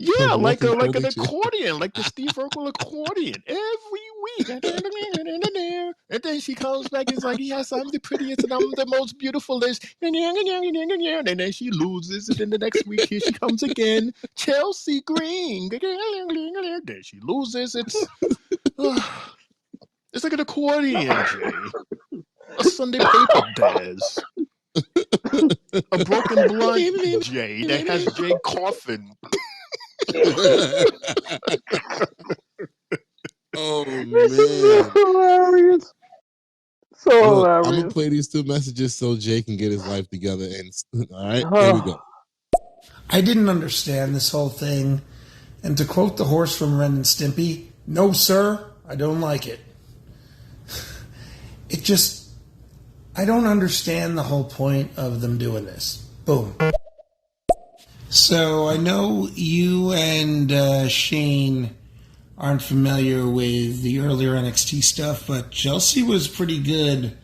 Speaker 5: Yeah, like an accordion, like the Steve Urkel accordion, every week. And then she comes back and is like, yes, I'm the prettiest and I'm the most beautifulest. And then she loses. And then the next week, here she comes again. Chelsea Green. Then she loses. It's like an accordion, Jay. A Sunday paper Daz. A broken blunt, Jay, that has Jay coughing.
Speaker 2: Oh man,
Speaker 1: so hilarious. Hilarious.
Speaker 2: I'm gonna play these two messages so Jay can get his life together. And all right, here we go.
Speaker 4: I didn't understand this whole thing, and to quote the horse from Ren and Stimpy, "No, sir, I don't like it." I don't understand the whole point of them doing this. Boom. So I know you and Shane aren't familiar with the earlier NXT stuff, but Chelsea was pretty good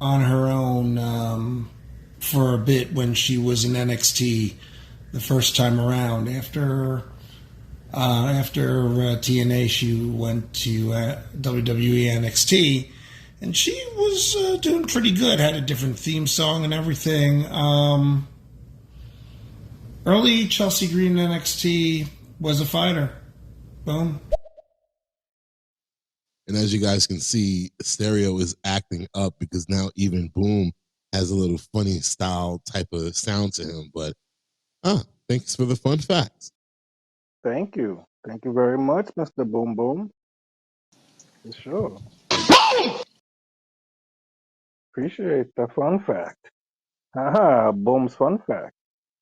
Speaker 4: on her own for a bit when she was in NXT the first time around. After TNA, she went to WWE NXT, and she was doing pretty good. Had a different theme song and everything. Early Chelsea Green NXT was a fighter. Boom.
Speaker 2: And as you guys can see, Stereo is acting up because now even Boom has a little funny style type of sound to him. But thanks for the fun facts.
Speaker 1: Thank you. Thank you very much, Mr. Boom Boom. For sure. Appreciate the fun fact. Haha, Boom's fun fact.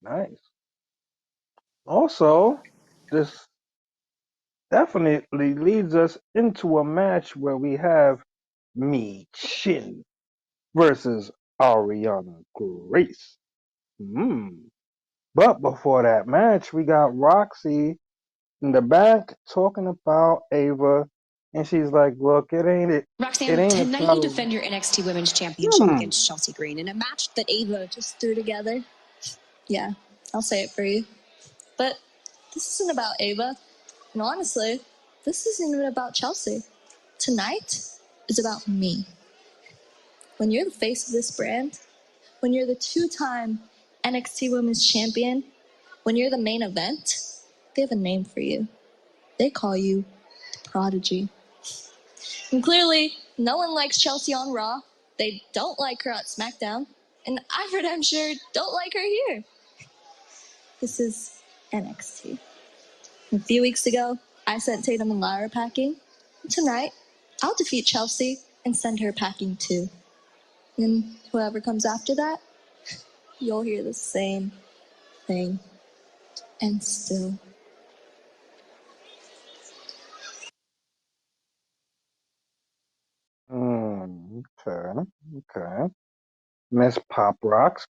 Speaker 1: Nice. Also, this definitely leads us into a match where we have Me Chin versus Ariana Grace. Hmm. But before that match, we got Roxy in the back talking about Ava, and she's like, "Look, it
Speaker 6: Roxanne,
Speaker 1: ain't a
Speaker 6: tonight you
Speaker 1: title."
Speaker 6: defend your NXT Women's Championship
Speaker 1: Hmm.
Speaker 6: against Chelsea Green in a match that Ava just threw together. Yeah, I'll say it for you. But this isn't about Ava. And honestly, this isn't even about Chelsea. Tonight is about me. When you're the face of this brand, when you're the two-time NXT Women's Champion, when you're the main event, they have a name for you. They call you Prodigy. And clearly, no one likes Chelsea on Raw. They don't like her at SmackDown. And I, for damn sure, don't like her here. This is NXT. A few weeks ago, I sent Tatum and Lyra packing. Tonight, I'll defeat Chelsea and send her packing too. And whoever comes after that, you'll hear the same thing. And still.
Speaker 1: Okay. Okay. Miss Pop Rocks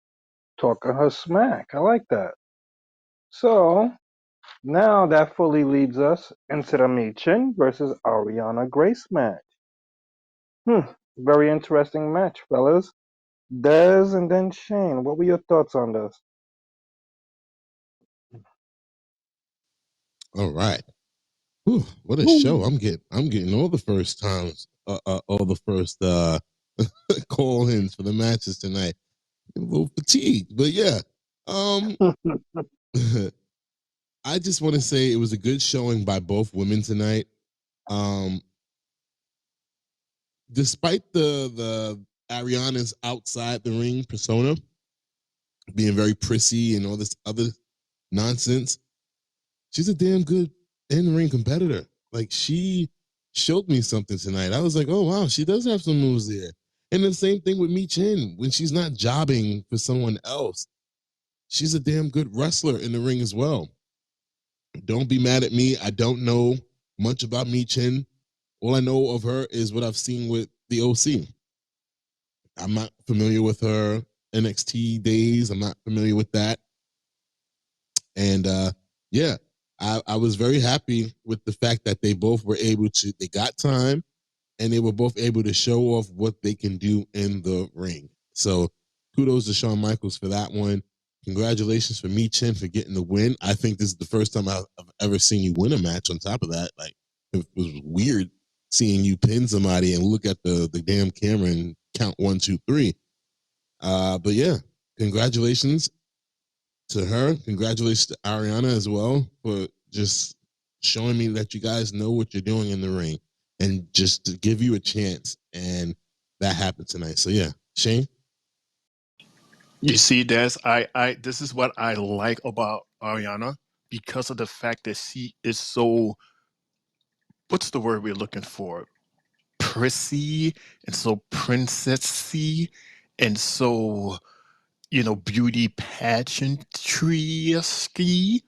Speaker 1: talking her smack. I like that. So now that fully leads us into the Michin versus Ariana Grace match. Very interesting match, fellas. Dez and then Shane. What were your thoughts on this?
Speaker 2: All right. Whew, what a show.
Speaker 1: Woo.
Speaker 2: I'm getting all the first times, all the first call-ins for the matches tonight. A little fatigued, but yeah. I just want to say it was a good showing by both women tonight. Um, Despite the Ariana's outside the ring persona being very prissy and all this other nonsense, she's a damn good in ring competitor. Like she showed me something tonight. I was like, oh wow, she does have some moves there. And the same thing with Mi Chin when she's not jobbing for someone else. She's a damn good wrestler in the ring as well. Don't be mad at me. I don't know much about Mi Chin. All I know of her is what I've seen with the OC. I'm not familiar with her NXT days. I'm not familiar with that. And yeah, I was very happy with the fact that they both were able to, they got time and they were both able to show off what they can do in the ring. So kudos to Shawn Michaels for that one. Congratulations for Mi Chin for getting the win. I think this is the first time I've ever seen you win a match on top of that. Like, it was weird seeing you pin somebody and look at the damn camera and count 1, 2, 3. But yeah, congratulations to her. Congratulations to Ariana as well for just showing me that you guys know what you're doing in the ring and just to give you a chance. And that happened tonight. So yeah, Shane.
Speaker 5: You see, Des, I this is what I like about Ariana because of the fact that she is so, what's the word we're looking for? Prissy and so princessy and so, beauty pageantry ski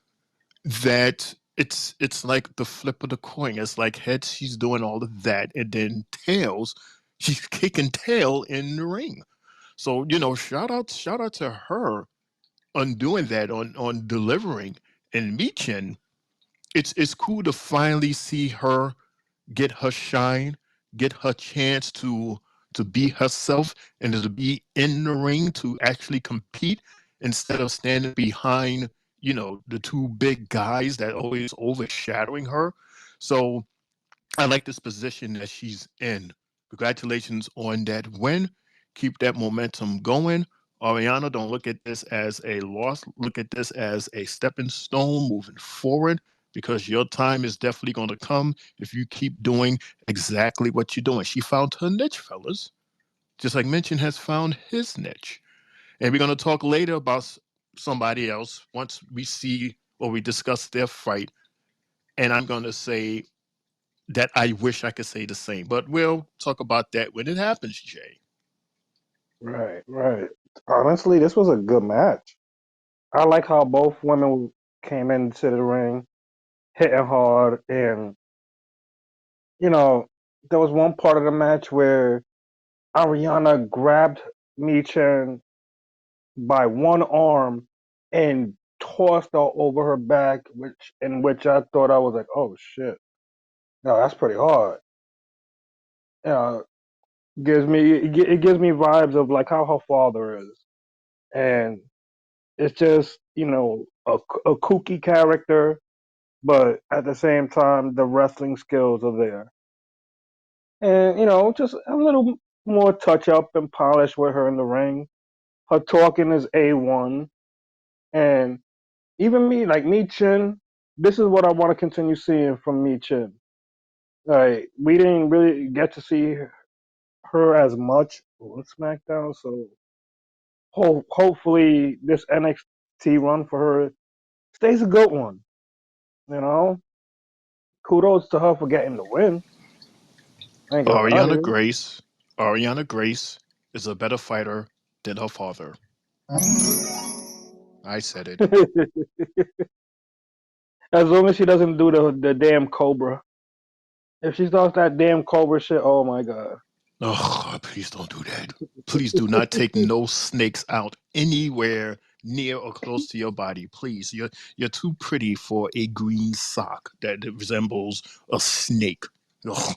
Speaker 5: that it's like the flip of the coin. It's like heads, she's doing all of that, and then tails, she's kicking tail in the ring. So, shout out to her doing that, on delivering. And Michin, it's cool to finally see her get her shine, get her chance to be herself and to be in the ring to actually compete instead of standing behind, the two big guys that always overshadowing her. So I like this position that she's in. Congratulations on that win. Keep that momentum going. Ariana, don't look at this as a loss. Look at this as a stepping stone moving forward, because your time is definitely going to come if you keep doing exactly what you're doing. She found her niche, fellas, just like Mention has found his niche. And we're going to talk later about somebody else once we see or we discuss their fight. And I'm going to say that I wish I could say the same, but we'll talk about that when it happens, Jay.
Speaker 1: Right, right. Honestly, this was a good match. I like how both women came into the ring hitting hard, and you know, there was one part of the match where Ariana grabbed Michin by one arm and tossed her over her back, which I thought I was like, oh shit, no, that's pretty hard. Uh, it gives me vibes of like how her father is, and it's just a kooky character, but at the same time the wrestling skills are there, and just a little more touch up and polish with her in the ring. Her talking is A1, and even me Chin. This is what I want to continue seeing from me Chin. Like we didn't really get to see her as much on SmackDown, so hopefully this NXT run for her stays a good one. You know, kudos to her for getting the win. I ain't gonna lie
Speaker 5: Ariana
Speaker 1: to
Speaker 5: Grace, Ariana Grace is a better fighter than her father. I said it.
Speaker 1: you. As long as she doesn't do the damn Cobra. If she starts that damn Cobra shit, oh my god.
Speaker 5: Oh, please don't do that. Please do not take no snakes out anywhere near or close to your body. Please, you're too pretty for a green sock that resembles a snake. Ugh.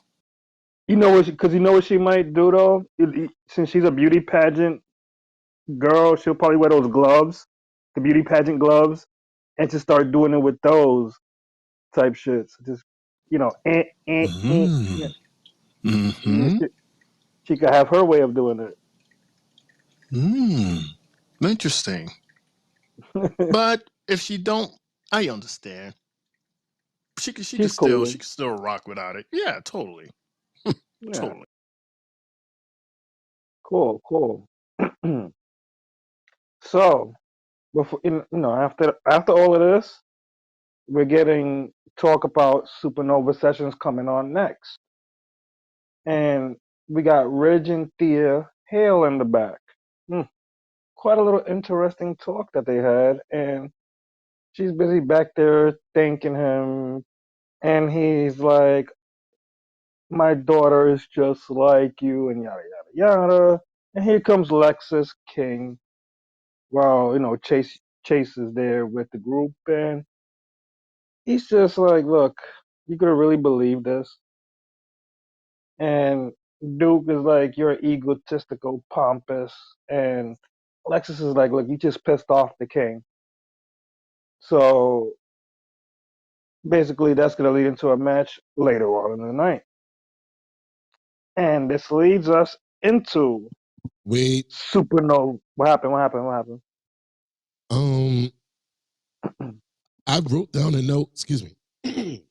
Speaker 1: You know what? Because you know what she might do though. Since she's a beauty pageant girl, she'll probably wear those gloves, the beauty pageant gloves, and just start doing it with those type shits. Just
Speaker 5: Mm.
Speaker 1: yeah. Yeah,
Speaker 5: Mm-hmm.
Speaker 1: she could have her way of doing
Speaker 5: Mm. Interesting.
Speaker 1: it.
Speaker 5: But if she don't, I understand. She could
Speaker 1: She's
Speaker 5: still
Speaker 1: cool.
Speaker 5: she could still rock without it. Yeah, totally.
Speaker 1: Yeah,
Speaker 5: Totally.
Speaker 1: cool, cool. So before after all of this, we're getting talk about Supernova sessions coming on next, and we got Ridge and Thea Hale in the back. Hmm, quite a little interesting talk that they had, and she's busy back there thanking him, and he's like, "My daughter is just like you," and yada yada yada. And here comes Lexus King. Well, Chase is there with the group, and he's just like, "Look, you could have really believed this." And Duke is like, "You're egotistical, pompous," and Lexus is like, "Look, you just pissed off the king." So basically, that's going to lead into a match later on in the night, and this leads us into
Speaker 2: Wait,
Speaker 1: Supernova. What happened? What happened? What happened?
Speaker 2: um, I wrote down a note. Excuse me.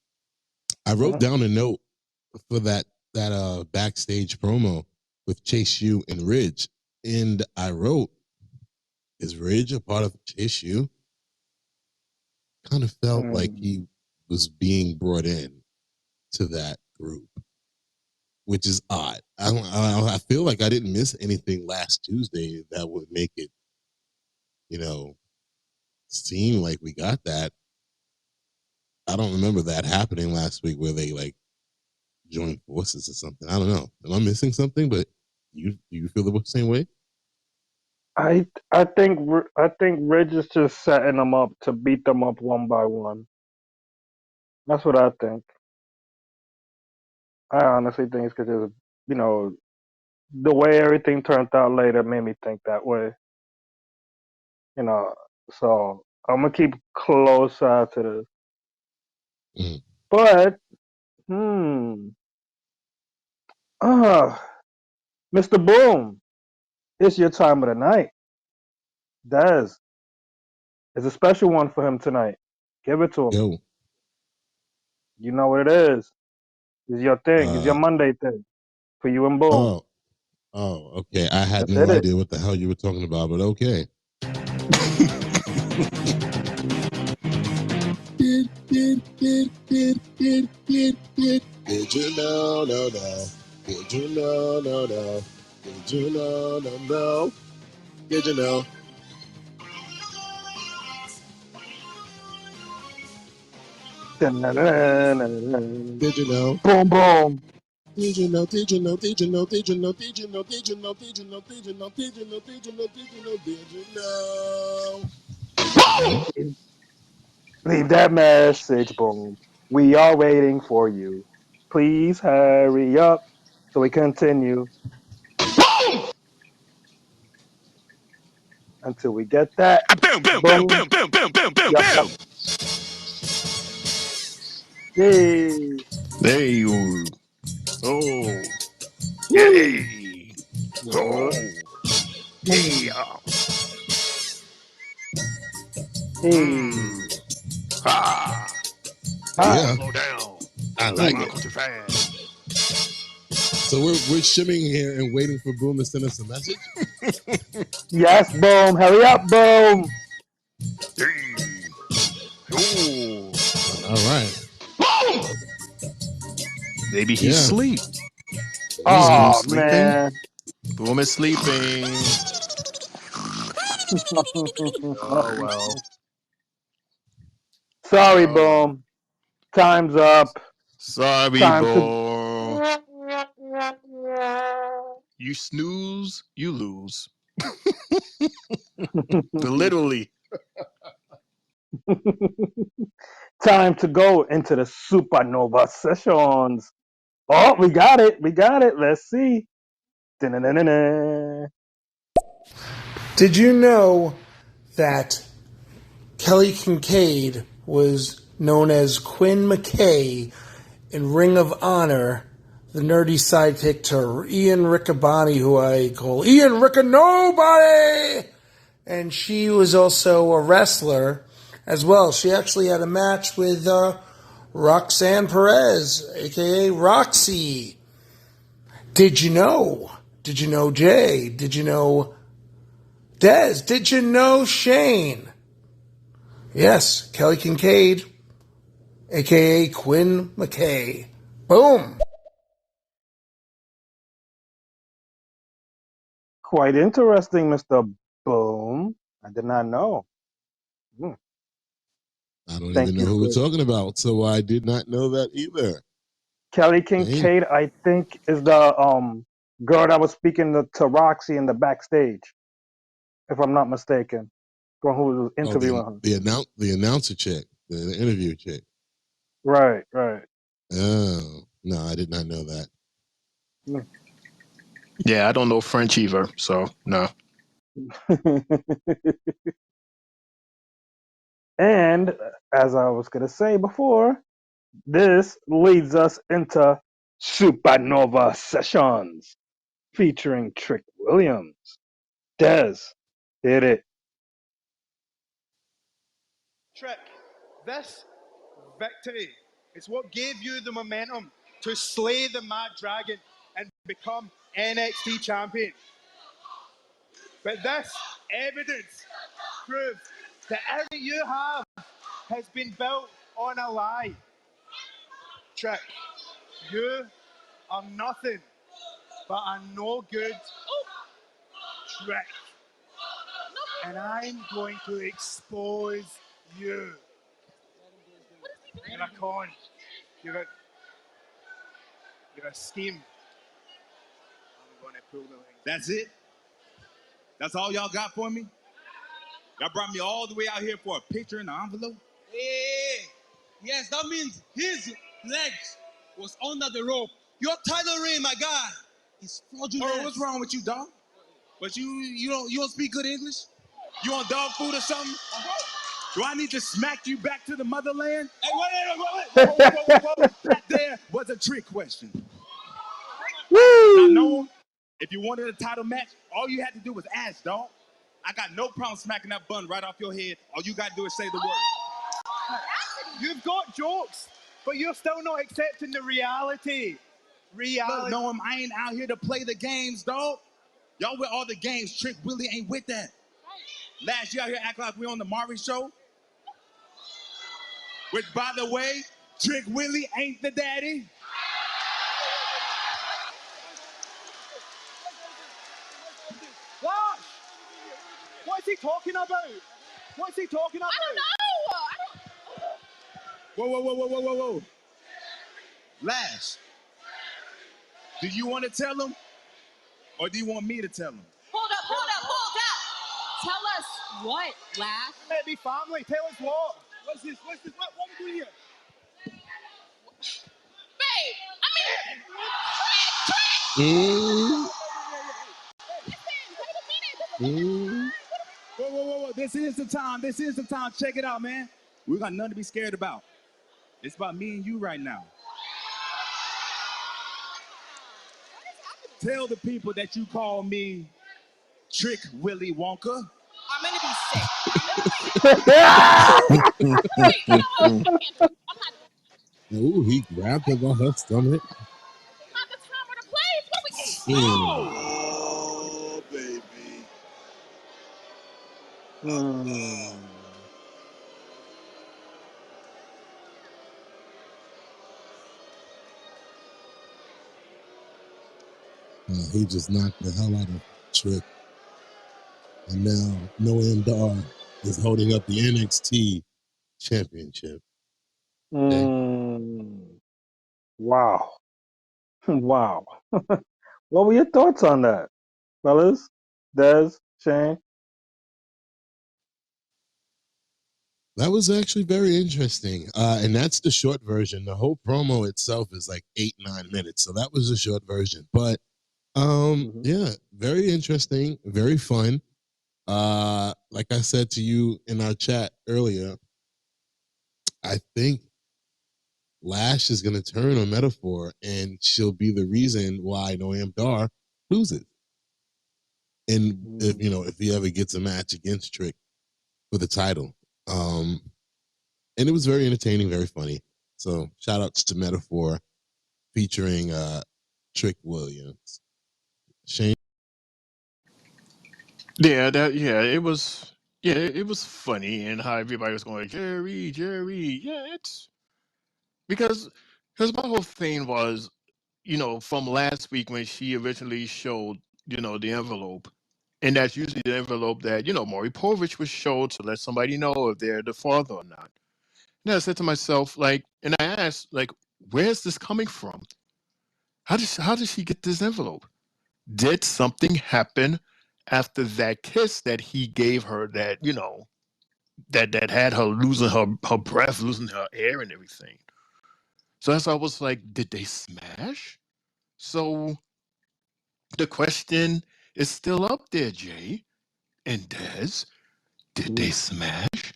Speaker 2: I wrote down a note for that backstage promo with Chase U and Ridge, and I wrote, "Is Ridge a part of Chase U?" Kind of felt like
Speaker 1: Mm.
Speaker 2: he was being brought in to that group, which is odd. I feel like I didn't miss anything last Tuesday that would make it, you know, seem like we got that. I don't remember that happening last week where they like joined forces or something. I don't know. Am I missing something? But you feel the same way?
Speaker 1: I think Ridge is just setting them up to beat them up one by one. That's what I think. I honestly think it's because you know the way everything turned out later made me think that way. You know, so I'm gonna keep close eye to this.
Speaker 2: Mhm.
Speaker 1: But hmm, uh, Mr. Boom, it's your time of the night. Dez, it's a special one for him tonight. Give it to him.
Speaker 2: Yo,
Speaker 1: You know what it is. It's your thing. It's your
Speaker 2: uh,
Speaker 1: Monday thing for you and Boom.
Speaker 2: oh, okay. I had
Speaker 1: Let's
Speaker 2: no
Speaker 1: hit it.
Speaker 2: idea what the hell you were talking about, but okay. Did you know, no, no? Did you know, no, no? Did you know, no, no? Did you know? Did you know?
Speaker 1: Boom, boom.
Speaker 2: Did you know? Did you know? Did you know? Did you know? Did you know? Did you know? Did you know? Did you know? Did you know? Did you know? Did you know? Did you know?
Speaker 1: Leave that message, Boom. We are waiting for you. Please hurry up so we continue until we get that.
Speaker 3: Boom, boom, boom,
Speaker 1: Boom.
Speaker 3: boom, boom, boom, boom, boom,
Speaker 1: Yep, yep.
Speaker 3: boom.
Speaker 1: Yay.
Speaker 5: Hey, oh,
Speaker 1: Woo.
Speaker 5: yay,
Speaker 1: Yeah.
Speaker 5: oh,
Speaker 1: Boom.
Speaker 5: yeah,
Speaker 1: Hey.
Speaker 5: ha,
Speaker 1: Hi.
Speaker 2: Yeah,
Speaker 5: slow down,
Speaker 2: I like
Speaker 1: Hmm.
Speaker 2: it.
Speaker 5: walk too fast.
Speaker 2: So we're shimming here and waiting for Boom to send us a message.
Speaker 1: Yes, Boom. Hurry up, Boom.
Speaker 5: Hey, oh,
Speaker 2: All right.
Speaker 5: maybe he's
Speaker 2: Yeah.
Speaker 5: asleep. Is Boom
Speaker 1: Oh,
Speaker 5: sleeping?
Speaker 1: man.
Speaker 5: Boom is sleeping. Oh well.
Speaker 1: Sorry,
Speaker 5: Oh,
Speaker 1: Boom. Time's up.
Speaker 5: sorry,
Speaker 1: Time to.
Speaker 5: boy. You snooze, you lose. Literally.
Speaker 1: Time to go into the supernova sessions. Oh, we got it. We got it. Let's see. Da-na-na-na-na.
Speaker 4: Did you know that Kelly Kincaid was known as Quinn McKay in Ring of Honor, the nerdy sidekick to Ian Riccaboni, who I call Ian Riccanobody? And she was also a wrestler as well. She actually had a match with Roxanne Perez, aka Roxy. Did you know? Did you know Jay? Did you know Dez? Did you know Shane? Yes, Kelly Kincaid, aka Quinn McKay. Boom.
Speaker 1: Quite interesting, Mr. Boom. I did not know. Hmm.
Speaker 2: I don't even
Speaker 1: Thank
Speaker 2: know
Speaker 1: you
Speaker 2: who we're
Speaker 1: for
Speaker 2: talking about, so I did not know that either.
Speaker 1: Kelly
Speaker 2: Shane?
Speaker 1: Kincaid. I think is the girl that was speaking to Roxy in the backstage, if I'm not mistaken. Girl who was
Speaker 2: Oh, the
Speaker 1: interviewing her.
Speaker 2: the announcer chick, the interview chick.
Speaker 1: Right, right.
Speaker 2: Oh no, I did not know that.
Speaker 5: Yeah, I don't know French either, so no.
Speaker 1: And as I was gonna say before, this leads us into Supernova Sessions featuring Trick Williams. Des did it.
Speaker 8: Trick, this victory is what gave you the momentum to slay the Mad Dragon and become NXT champion. But this evidence proves that everything you have has been built on a lie. Trick, you are nothing but a no good trick. And I'm going to expose you. You're a con. You're a, you're a scheme. I'm going to pull the ring. That's it?
Speaker 3: That's all y'all got for me? Y'all brought me all the way out here for a picture in an envelope?
Speaker 9: Hey, yes, that means his legs was under the rope. Your title reign, my guy, is fraudulent.
Speaker 3: Oh, what's wrong with you, dog? But you don't speak good English? You on dog food or something? Do I need to smack you back to the motherland?
Speaker 9: Hey,
Speaker 3: Whoa. That there was a trick question. Now, Noah, if you wanted a title match, all you had to do was ask, dog. I got no problem smacking that bun right off your head. All you got to do is say the word.
Speaker 8: You've got jokes, but you're still not accepting the reality.
Speaker 3: Look, Noam, I ain't out here to play the games, dog. Y'all with all the games. Trick Willie ain't with that. Last year out here acting like we on the Maury show. Which, by the way, Trick Willie ain't the daddy.
Speaker 8: What? What's he talking about? What's he talking about?
Speaker 10: I don't know.
Speaker 3: Whoa. Lash, do you want to tell him? Or do you want me to tell him?
Speaker 10: Hold up. Tell us what, Lash?
Speaker 8: Let me family, tell us what.
Speaker 9: What's this? What are we doing here?
Speaker 10: Babe, I mean,
Speaker 3: Whoa. This is the time. Check it out, man. We got nothing to be scared about. It's about me and you right now. Tell the people that you call me Trick Willie Wonka.
Speaker 10: I'm gonna be sick. Wait, you know what? I'm not
Speaker 2: Ooh, he grabbed her by her stomach.
Speaker 10: not the time or the place. What we
Speaker 3: Oh, baby.
Speaker 2: He just knocked the hell out of Trick. And now Noam Dar is holding up the NXT championship.
Speaker 1: Wow. Wow. What were your thoughts on that, fellas? Des, Shane?
Speaker 2: That was actually very interesting. And that's the short version. The whole promo itself is like 8-9 minutes. So that was the short version. But yeah, very interesting, very fun. Like I said to you in our chat earlier, I think Lash is going to turn on Metaphor, and she'll be the reason why Noam Dar loses. And if he ever gets a match against Trick for the title, and it was very entertaining, very funny. So shout outs to Metaphor featuring Trick Williams. Shane.
Speaker 5: It was funny and how everybody was going, Jerry. Yeah, it's because my whole thing was, from last week when she originally showed, the envelope. And that's usually the envelope that, Maury Povich was showed to let somebody know if they're the father or not. And I said to myself, and I asked, where's this coming from? How did she get this envelope? Did something happen after that kiss that he gave her that, that had her losing her breath, losing her air and everything? So that's why I was like, did they smash? So the question is still up there, Jay and Des. Did they smash?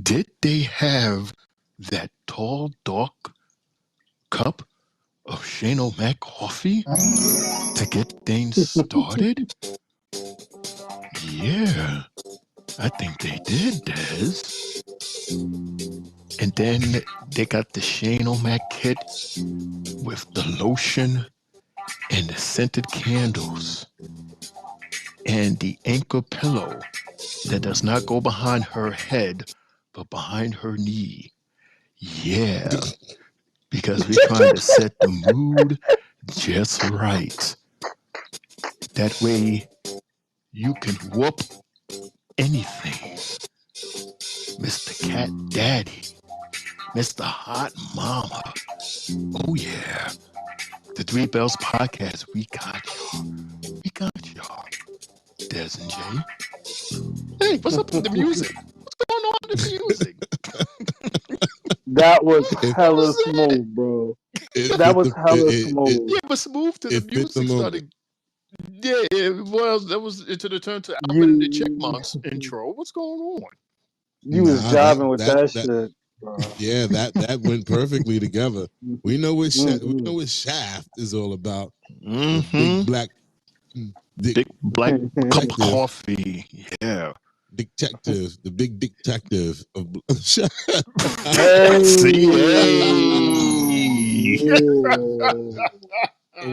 Speaker 5: Did they have that tall, dark cup of Shane O'Mac coffee to get things started? Yeah, I think they did, Des. And then they got the Shane O'Mac kit with the lotion and the scented candles and the anchor pillow that does not go behind her head, but behind her knee. Yeah, because we're trying to set the mood just right. That way you can whoop anything. Mr. Cat Daddy, Mr. Hot Mama. Oh yeah. The Three Bells Podcast, we got y'all. Des and Jay. Hey, what's up with the music? What's going on with the music?
Speaker 1: That was
Speaker 2: It,
Speaker 5: What
Speaker 1: hella
Speaker 5: was that?
Speaker 1: smooth, bro.
Speaker 2: it
Speaker 1: That
Speaker 2: fit
Speaker 1: was
Speaker 2: the
Speaker 1: hella smooth.
Speaker 5: Yeah, but smooth to the
Speaker 2: it fit the
Speaker 5: music
Speaker 2: moment.
Speaker 5: started. Yeah, it was. That was into the turn to Alvin and the
Speaker 1: You
Speaker 5: Chipmunks intro. What's going on?
Speaker 1: you was
Speaker 2: Nah,
Speaker 1: jiving with that shit, bro.
Speaker 2: yeah, that went perfectly together. We know what
Speaker 1: Mm-mm.
Speaker 2: Shaft is all about. The
Speaker 5: Mm-hmm.
Speaker 2: big black dick
Speaker 5: Big black cup of
Speaker 2: detective,
Speaker 5: coffee. Yeah.
Speaker 2: the big detective of
Speaker 5: See,
Speaker 1: Hey,
Speaker 5: hey.
Speaker 1: yeah.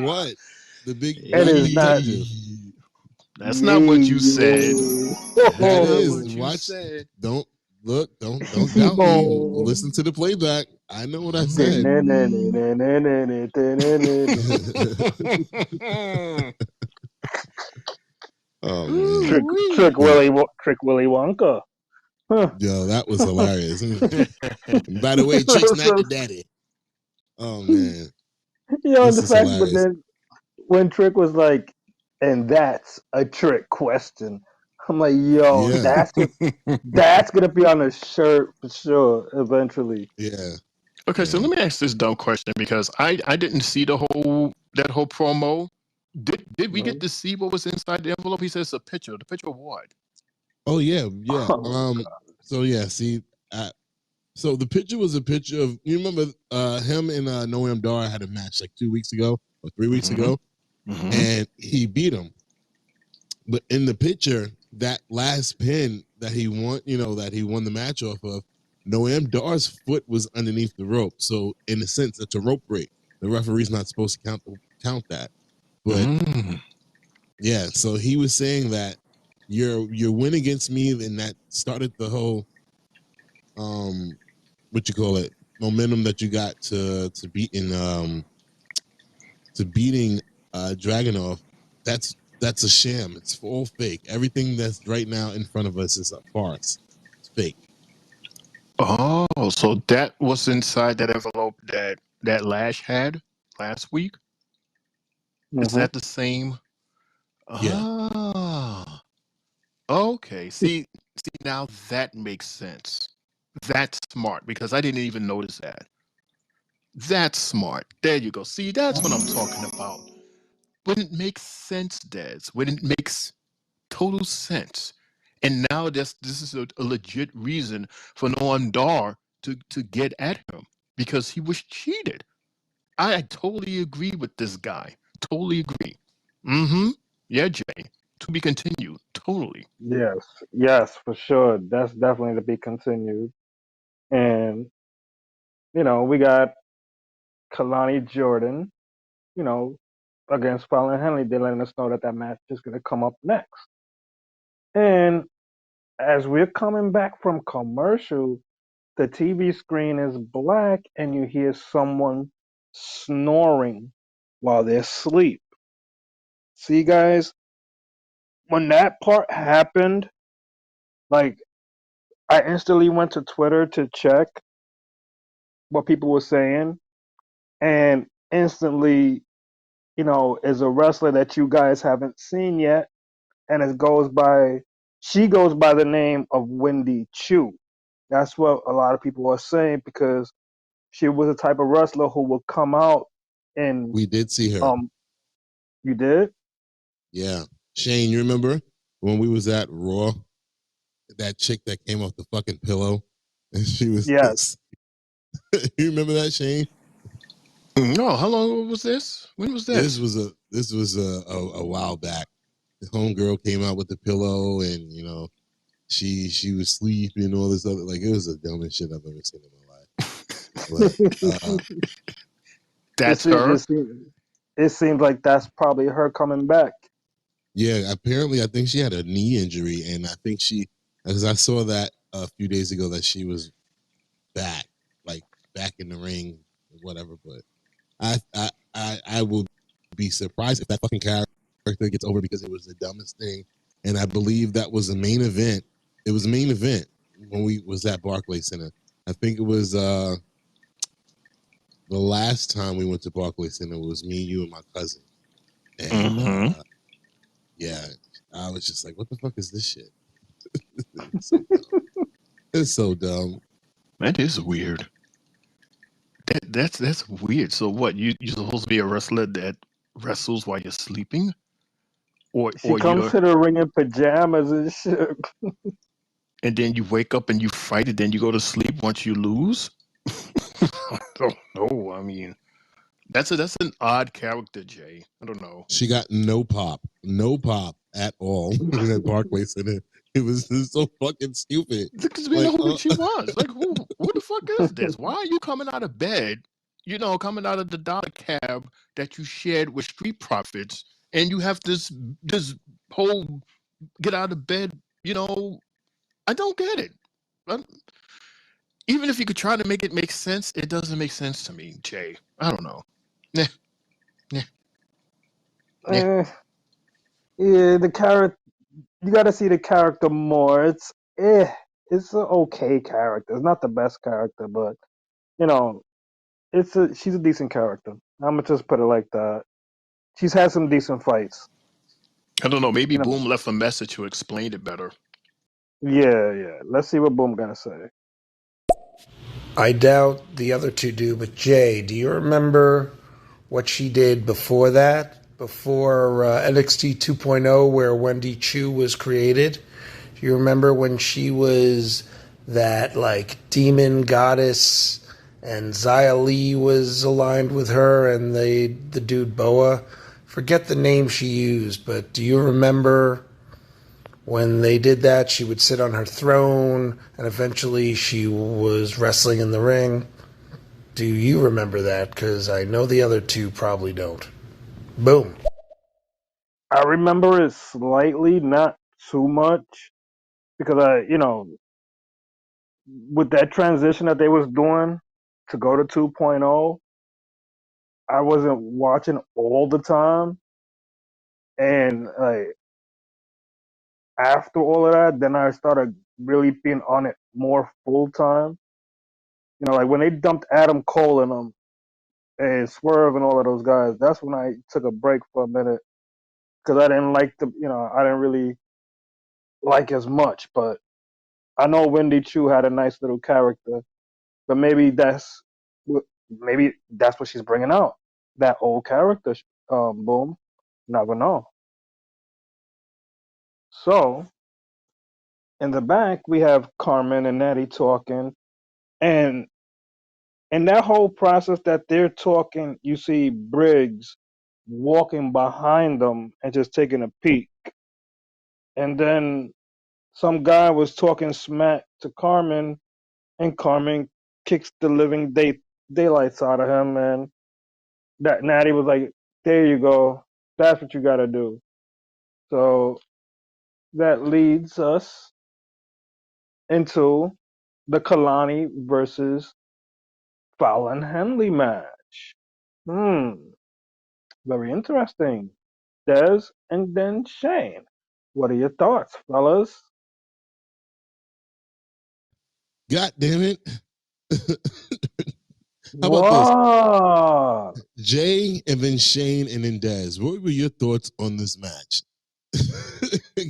Speaker 2: what? The big
Speaker 1: It
Speaker 2: black
Speaker 1: is not.
Speaker 2: detective.
Speaker 5: Hey. That's not what you said.
Speaker 1: Yeah.
Speaker 5: That's
Speaker 2: That
Speaker 5: not
Speaker 2: is.
Speaker 5: what you
Speaker 2: Watch.
Speaker 5: said.
Speaker 2: Don't look. Don't doubt me.
Speaker 1: Oh.
Speaker 2: Listen to the playback. I know what I said. Oh man.
Speaker 1: Trick,
Speaker 2: But
Speaker 1: Trick Willy Wonka. Huh.
Speaker 2: yo, that was hilarious. And by the way, Trick's not the daddy. Oh man,
Speaker 1: You know, and
Speaker 2: this
Speaker 1: the
Speaker 2: is
Speaker 1: fact, but
Speaker 2: hilarious.
Speaker 1: then when Trick was like, and that's a trick question. I'm like, yo,
Speaker 2: Yeah,
Speaker 1: that's gonna be on a shirt for sure eventually.
Speaker 2: yeah,
Speaker 5: Okay, so
Speaker 2: yeah.
Speaker 5: let me ask this dumb question because I didn't see that whole promo. Did we get
Speaker 1: Mhm.
Speaker 5: to see what was inside the envelope? He says a picture. The picture of what?
Speaker 2: Oh yeah, yeah.
Speaker 1: Oh,
Speaker 2: So yeah, see, so the picture was a picture of you remember him and Noam Dar had a match like 2 weeks ago or 3 weeks
Speaker 5: Mm-hmm.
Speaker 2: ago,
Speaker 5: Mm-hmm.
Speaker 2: and he beat him. But in the picture, that last pin that he won, that he won the match off of, Noam Dar's foot was underneath the rope. So in a sense, it's a rope break. The referee's not supposed to count that. But
Speaker 5: Mm.
Speaker 2: yeah, so he was saying that your win against me, and that started the whole what you call it momentum that you got to beating Dragunov. That's a sham. It's all fake. Everything that's right now in front of us is a farce. It's fake.
Speaker 5: Oh, so that was inside that envelope that Lash had last week. Is
Speaker 1: mhm.
Speaker 5: that the same?
Speaker 2: Yeah.
Speaker 5: Ah, okay. See now that makes sense. That's smart because I didn't even notice that. That's smart. There you go. See, that's what I'm talking about. When it makes sense, Des. When it makes total sense. And now this is a legit reason for Noam Dar to get at him because he was cheated. I totally agree with this guy. Totally agree. Mm-hmm. Yeah, Jay. To be continued. Totally.
Speaker 1: Yes, yes, for sure. That's definitely to be continued. And we got Kalani Jordan, you know, against Fallon Henley. They're letting us know that that match is going to come up next. And as we're coming back from commercial, the TV screen is black and you hear someone snoring while they're asleep. See, guys, when that part happened, like, I instantly went to Twitter to check what people were saying, and instantly, is a wrestler that you guys haven't seen yet, and she goes by the name of Wendy Chu. That's what a lot of people are saying because she was a type of wrestler who would come out and
Speaker 2: We did see her.
Speaker 1: um you did?
Speaker 2: Yeah. Shane, you remember when we was at Raw? That chick that came off the fucking pillow, and she was.
Speaker 1: Yes.
Speaker 2: You remember that, Shane?
Speaker 5: No, how long was this? When was
Speaker 2: This
Speaker 5: this?
Speaker 2: was a while back. The homegirl came out with the pillow, and she was sleeping and all this other, like, it was the dumbest shit I've ever seen in my life. But
Speaker 1: it,
Speaker 5: That's
Speaker 1: se-
Speaker 5: her.
Speaker 1: it, seems, it seems like that's probably her coming back.
Speaker 2: yeah, apparently I think she had a knee injury, and I think because I saw that a few days ago that she was back, like back in the ring, or whatever. But I will be surprised if that fucking character gets over because it was the dumbest thing. And I believe that was the main event. It was the main event when we was at Barclays Center. I think it was the last time we went to Barclays Center was me, you, and my cousin. And
Speaker 5: Mm-hmm.
Speaker 2: yeah, I was just like, what the fuck is this shit? It's so dumb. It's so dumb.
Speaker 5: That is weird. That's weird. So what? You're supposed to be a wrestler that wrestles while you're sleeping,
Speaker 1: She
Speaker 5: or
Speaker 1: comes
Speaker 5: you're
Speaker 1: to the ring in pajamas and shit.
Speaker 5: and then you wake up and you fight it, then you go to sleep once you lose. I don't know. I mean, that's an odd character, Jay. I don't know.
Speaker 2: She got no pop at all in that Barclay Center. It was just so fucking stupid.
Speaker 5: Because we
Speaker 2: Like,
Speaker 5: know who she was. Like, who the fuck is this? Why are you coming out of bed? You know, coming out of the dollar cab that you shared with street profits, and you have this whole get out of bed. You know, I don't get it. Um, Even if you could try to make it make sense, it doesn't make sense to me, Jay. I don't know. Nah, nah, nah.
Speaker 1: Eh, yeah, the character. You got to see the character more. It's an okay character. It's not the best character, but you know, she's a decent character. I'm gonna just put it like that. She's had some decent fights.
Speaker 5: I don't know. Maybe
Speaker 1: You know,
Speaker 5: Boom left a message to explain it better.
Speaker 1: yeah. Let's see what Boom gonna say.
Speaker 4: I doubt the other two do, but Jay, do you remember what she did before that? Before NXT 2.0, where Wendy Chu was created? Do you remember when she was that like demon goddess and Xia Li was aligned with her and the dude Boa? Forget the name she used, but do you remember when they did that? She would sit on her throne and eventually she was wrestling in the ring. Do you remember that? Because I know the other two probably don't. Boom.
Speaker 1: I remember it slightly, not too much, because with that transition that they was doing to go to 2.0, I wasn't watching all the time, and like after all of that, then I started really being on it more full time. Like when they dumped Adam Cole and and Swerve and all of those guys, that's when I took a break for a minute because I didn't like I didn't really like as much. But I know Wendy Chu had a nice little character, but maybe that's what she's bringing out, that old character. Boom, never know. So in the back we have Carmen and Natty talking, and in that whole process that they're talking, you see Briggs walking behind them and just taking a peek. And then some guy was talking smack to Carmen, and Carmen kicks the daylights out of him. And that Natty was like, "There you go. That's what you got to do." So that leads us into the Kalani versus Fallon Henley match. Hmm. Very interesting. Des and then Shane. What are your thoughts, fellas?
Speaker 2: God damn it. How about this?
Speaker 1: Wow.
Speaker 2: Jay and then Shane and then Dez. What were your thoughts on this match?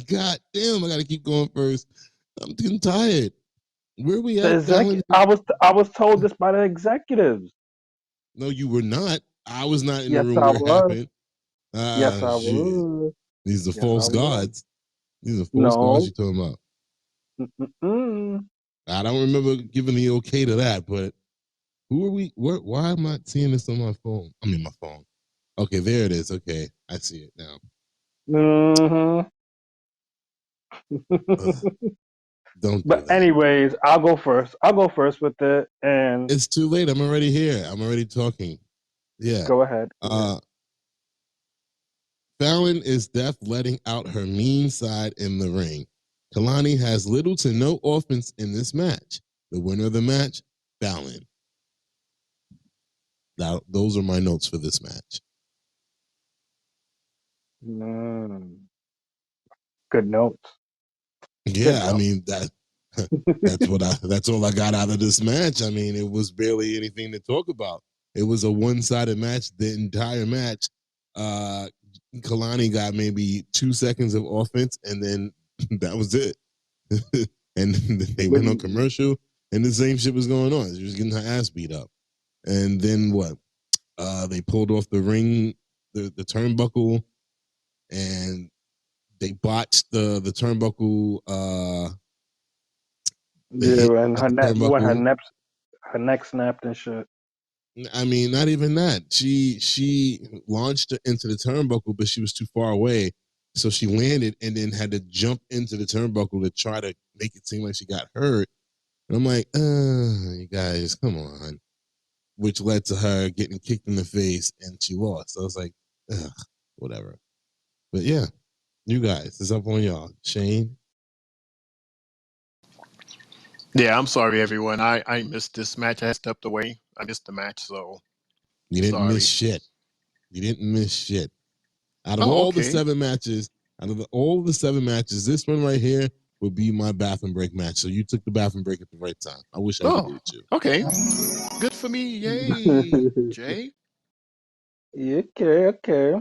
Speaker 2: God damn, I gotta keep going first. I'm getting tired. Where we at, Fallon?
Speaker 1: I was told this by the executives.
Speaker 2: No, you were not. I was not in the
Speaker 1: Yes,
Speaker 2: room
Speaker 1: I
Speaker 2: where it
Speaker 1: was.
Speaker 2: happened.
Speaker 1: Yes, I
Speaker 2: Shit.
Speaker 1: was.
Speaker 2: These are
Speaker 1: Yes, I
Speaker 2: false
Speaker 1: was.
Speaker 2: gods. These are false gods
Speaker 1: No.
Speaker 2: you're talking about.
Speaker 1: Mm-mm.
Speaker 2: I don't remember giving the okay to that, but who are we? Why am I seeing this on my phone? I mean, my phone. Okay, there it is. Okay, I see it now.
Speaker 1: Mm-hmm.
Speaker 2: Ugh, don't do
Speaker 1: But
Speaker 2: that.
Speaker 1: anyways, I'll go first. I'll go first with it, and
Speaker 2: It's too late. I'm already here. I'm already talking. Yeah.
Speaker 1: go ahead. Go ahead.
Speaker 2: Fallon is deaf letting out her mean side in the ring. Kalani has little to no offense in this match. The winner of the match, Fallon. Now, those are my notes for this match.
Speaker 1: Mm. Good notes. Good
Speaker 2: Yeah, I
Speaker 1: notes.
Speaker 2: mean that's all I got out of this match. I mean, it was barely anything to talk about. It was a one-sided match the entire match. Kalani got maybe 2 seconds of offense, and then that was it. And they went on commercial, and the same shit was going on. She was getting her ass beat up. And then what? They pulled off the ring, the turnbuckle, and they botched the turnbuckle. The hit
Speaker 1: and
Speaker 2: at
Speaker 1: her
Speaker 2: the
Speaker 1: neck when
Speaker 2: turnbuckle.
Speaker 1: her neck snapped and shit.
Speaker 2: I mean, not even that. She launched into the turnbuckle, but she was too far away, so she landed and then had to jump into the turnbuckle to try to make it seem like she got hurt. And I'm like, you guys, come on. Which led to her getting kicked in the face, and she lost. So I was like, whatever. But yeah, you guys, it's up on y'all. Shane?
Speaker 5: Yeah, I'm sorry, everyone. I missed this match. I stepped away. I missed the match, so
Speaker 2: You didn't miss
Speaker 5: sorry.
Speaker 2: shit. You didn't miss shit. Out of
Speaker 5: Oh,
Speaker 2: all the
Speaker 5: okay.
Speaker 2: 7 matches, all the 7 matches, this one right here would be my bathroom break match. So you took the bathroom break at the right time. I wish I could do it too.
Speaker 5: Okay. Good for me. Yay, Jay.
Speaker 1: Okay.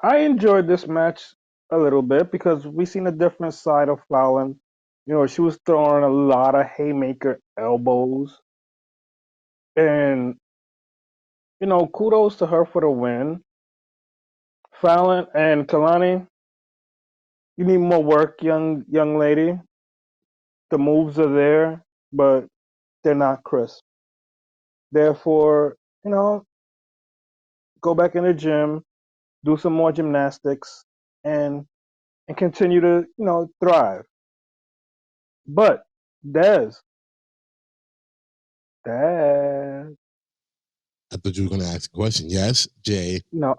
Speaker 1: I enjoyed this match a little bit because we seen a different side of Fallon. You know, she was throwing a lot of haymaker elbows, and you know, kudos to her for the win. Fallon and Kalani, you need more work, young lady. The moves are there, but they're not crisp. Therefore, you know, go back in the gym, do some more gymnastics, and continue to thrive. But Des, Des,
Speaker 2: I thought you were going to ask a question. Yes, Jay.
Speaker 1: no,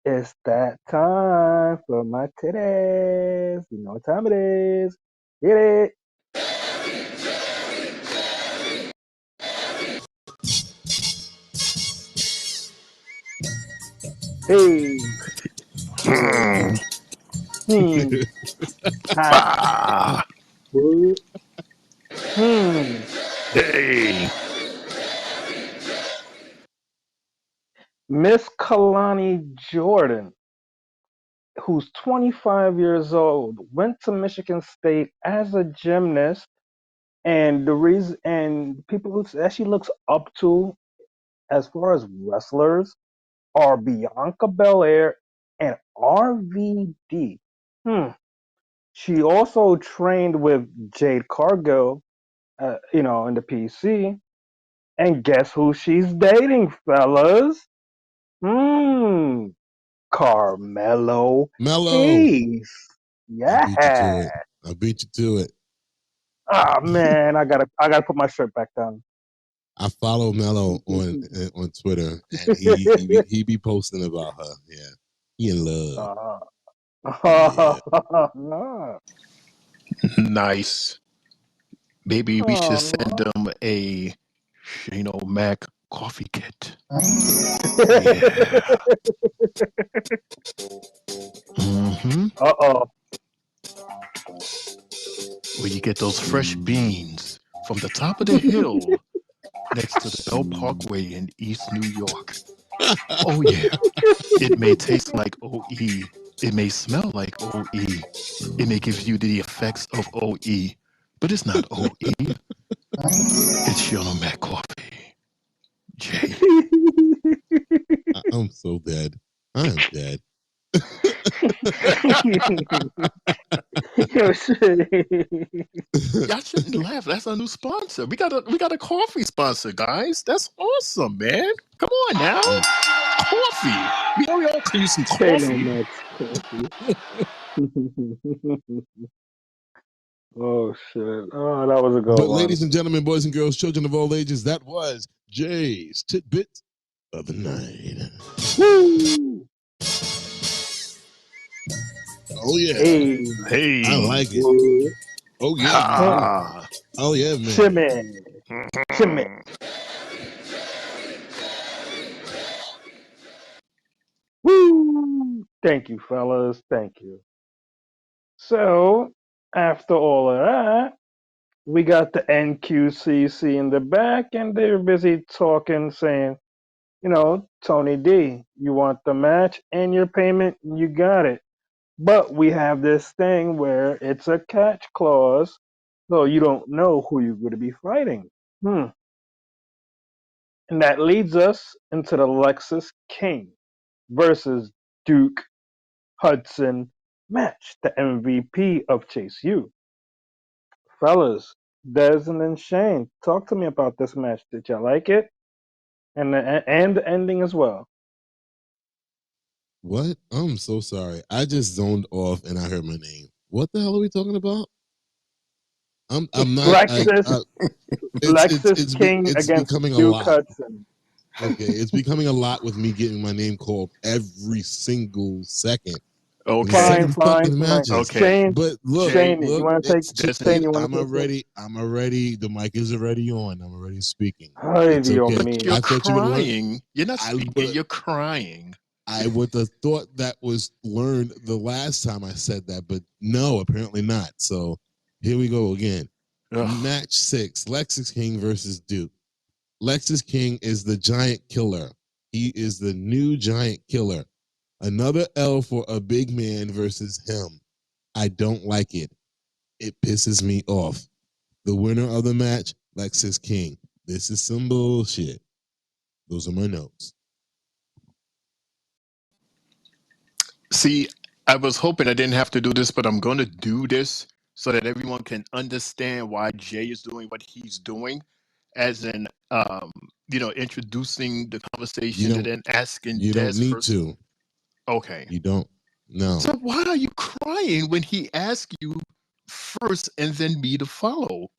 Speaker 1: it's that time for my titties. You know what time it is. Get it. Hey. Hmm. Hot.
Speaker 5: Ah,
Speaker 1: Good. Hmm.
Speaker 5: hey.
Speaker 1: Miss Kalani Jordan, who's 25 years old, went to Michigan State as a gymnast, and the reason and people that she looks up to as far as wrestlers are Bianca Belair and RVD. Hmm. She also trained with Jade Cargill, in the PC. And guess who she's dating, fellas? Hmm. Carmelo
Speaker 2: Mello.
Speaker 1: Hayes.
Speaker 2: I beat you
Speaker 1: Yeah.
Speaker 2: to it. I beat you to it.
Speaker 1: Ah man, I gotta put my shirt back down.
Speaker 2: I follow Mello on Twitter, and he be posting about her. Yeah, he in love.
Speaker 1: uh,
Speaker 2: Yeah,
Speaker 5: Nice. Maybe we should send
Speaker 1: oh,
Speaker 5: them a Shane O'Mac coffee kit. Yeah. Mm-hmm.
Speaker 1: Uh-oh.
Speaker 5: Where you get those fresh beans from the top of the hill next to the Bell Parkway in East New York. Oh, yeah. It may taste like OE. It may smell like OE. It may give you the effects of OE, but it's not OE. It's Shane O'Mac coffee. Jay.
Speaker 2: I'm so dead. I am dead.
Speaker 1: Yo, shit.
Speaker 5: Y'all shouldn't laugh. That's our new sponsor. We got a coffee sponsor, guys. That's awesome, man. Come on now. Coffee. We all can use some
Speaker 1: Say no,
Speaker 5: coffee.
Speaker 1: Max Coffee. Oh shit. Oh, that was a good
Speaker 2: But
Speaker 1: one.
Speaker 2: ladies and gentlemen, boys and girls, children of all ages, that was Jay's tidbit of the night.
Speaker 1: Woo!
Speaker 2: Oh yeah,
Speaker 1: Hey.
Speaker 2: I
Speaker 5: Hey.
Speaker 2: like it.
Speaker 1: Woo.
Speaker 2: Oh yeah, man.
Speaker 5: Ha.
Speaker 2: Oh yeah, man.
Speaker 1: Shimmy. Shimmy. Woo! Thank you, fellas. Thank you. So, after all of that, we got the NQCC in the back, and they're busy talking, saying, Tony D, you want the match and your payment, you got it. But we have this thing where it's a catch clause, so you don't know who you're going to be fighting. Hmm. And that leads us into the Lexus King versus Duke Hudson match, the MVP of Chase U. Fellas, Desmond and Shane, talk to me about this match. Did you like it? And the ending as well.
Speaker 2: What? I'm so sorry. I just zoned off and I heard my name. What the hell are we talking about? I'm not.
Speaker 1: Lexus Lexus King
Speaker 2: It's
Speaker 1: against
Speaker 2: becoming a
Speaker 1: Duke
Speaker 2: lot.
Speaker 1: Hudson.
Speaker 2: Okay, it's becoming a lot with me getting my name called every single second.
Speaker 5: Okay.
Speaker 1: Fine,
Speaker 2: Seven
Speaker 1: fine,
Speaker 2: fucking
Speaker 1: fine.
Speaker 2: matches.
Speaker 5: Okay.
Speaker 1: Shane,
Speaker 2: But look,
Speaker 1: Shane, you
Speaker 2: look,
Speaker 1: want to take?
Speaker 2: it's
Speaker 1: Shane, you want
Speaker 2: I'm
Speaker 1: to take this?
Speaker 2: already. The mic is already on. I'm already speaking.
Speaker 1: Ay,
Speaker 2: It's
Speaker 1: Dios
Speaker 2: okay.
Speaker 5: But
Speaker 1: mío.
Speaker 5: you're
Speaker 2: I thought you would learn.
Speaker 5: crying. You're not
Speaker 2: I
Speaker 5: speaking.
Speaker 2: would.
Speaker 5: You're crying.
Speaker 2: I would have thought that was learned the last time I said that, but no, apparently not. So here we go again.
Speaker 5: Ugh.
Speaker 2: Match 6: Lexus King versus Duke. Lexus King is the giant killer. He is the new giant killer. Another L for a big man versus him. I don't like it. It pisses me off. The winner of the match, Lexus King. This is some bullshit. Those are my notes.
Speaker 5: See, I was hoping I didn't have to do this, but I'm going to do this so that everyone can understand why Jay is doing what he's doing, as in, introducing the conversation and then asking
Speaker 2: You
Speaker 5: Des
Speaker 2: don't need
Speaker 5: first.
Speaker 2: to.
Speaker 5: Okay.
Speaker 2: You don't. No.
Speaker 5: So why are you crying when he asks you first and then me to follow?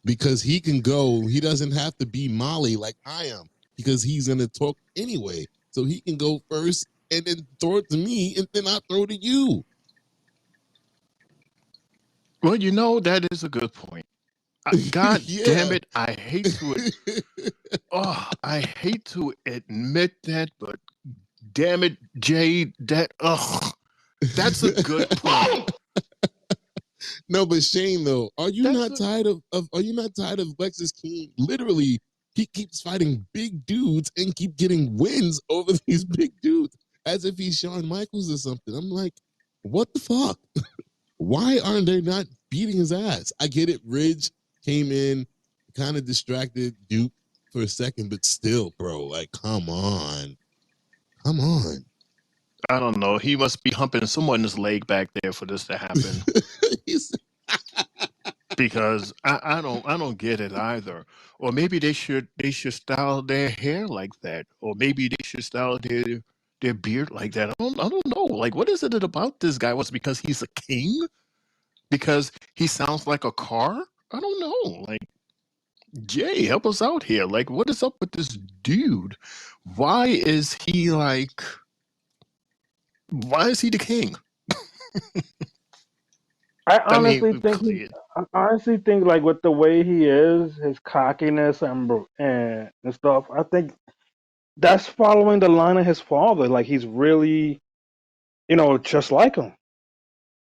Speaker 2: Because he can go. He doesn't have to be Molly like I am because he's going to talk anyway. So he can go first and then throw it to me and then I throw it to you.
Speaker 5: Well, that is a good point. God
Speaker 2: Yeah.
Speaker 5: damn it. I hate to admit that, but damn it, Jay, that's a good point.
Speaker 2: No, but Shane, though, are you not tired of Lexus King? Literally, he keeps fighting big dudes and keep getting wins over these big dudes as if he's Shawn Michaels or something. I'm like, what the fuck? Why aren't they not beating his ass? I get it. Ridge came in, kind of distracted Duke for a second, but still, bro, like, come on. Come on.
Speaker 5: I don't know. He must be humping someone's leg back there for this to happen. Because I don't get it either. Or maybe they should style their hair like that. Or maybe they should style their beard like that. I don't know. Like, what is it about this guy? Was it because he's a king? Because he sounds like a car? I don't know. Like, Jay, help us out here. Like, what is up with this dude? Why is he the king?
Speaker 1: I honestly think like with the way he is, his cockiness and stuff. I think that's following the line of his father. Like he's really, just like him.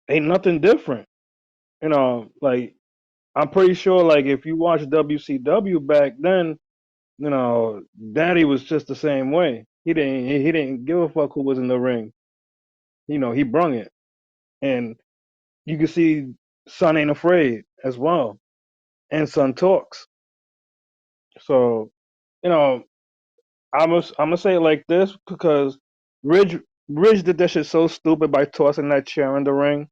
Speaker 1: Ain't nothing different. Like I'm pretty sure like if you watch WCW back then, Daddy was just the same way. He didn't give a fuck who was in the ring. He brung it. And you can see Son ain't afraid as well. And Son talks. So, you know, I'm gonna say it like this because Ridge Ridge did that shit so stupid by tossing that chair in the ring.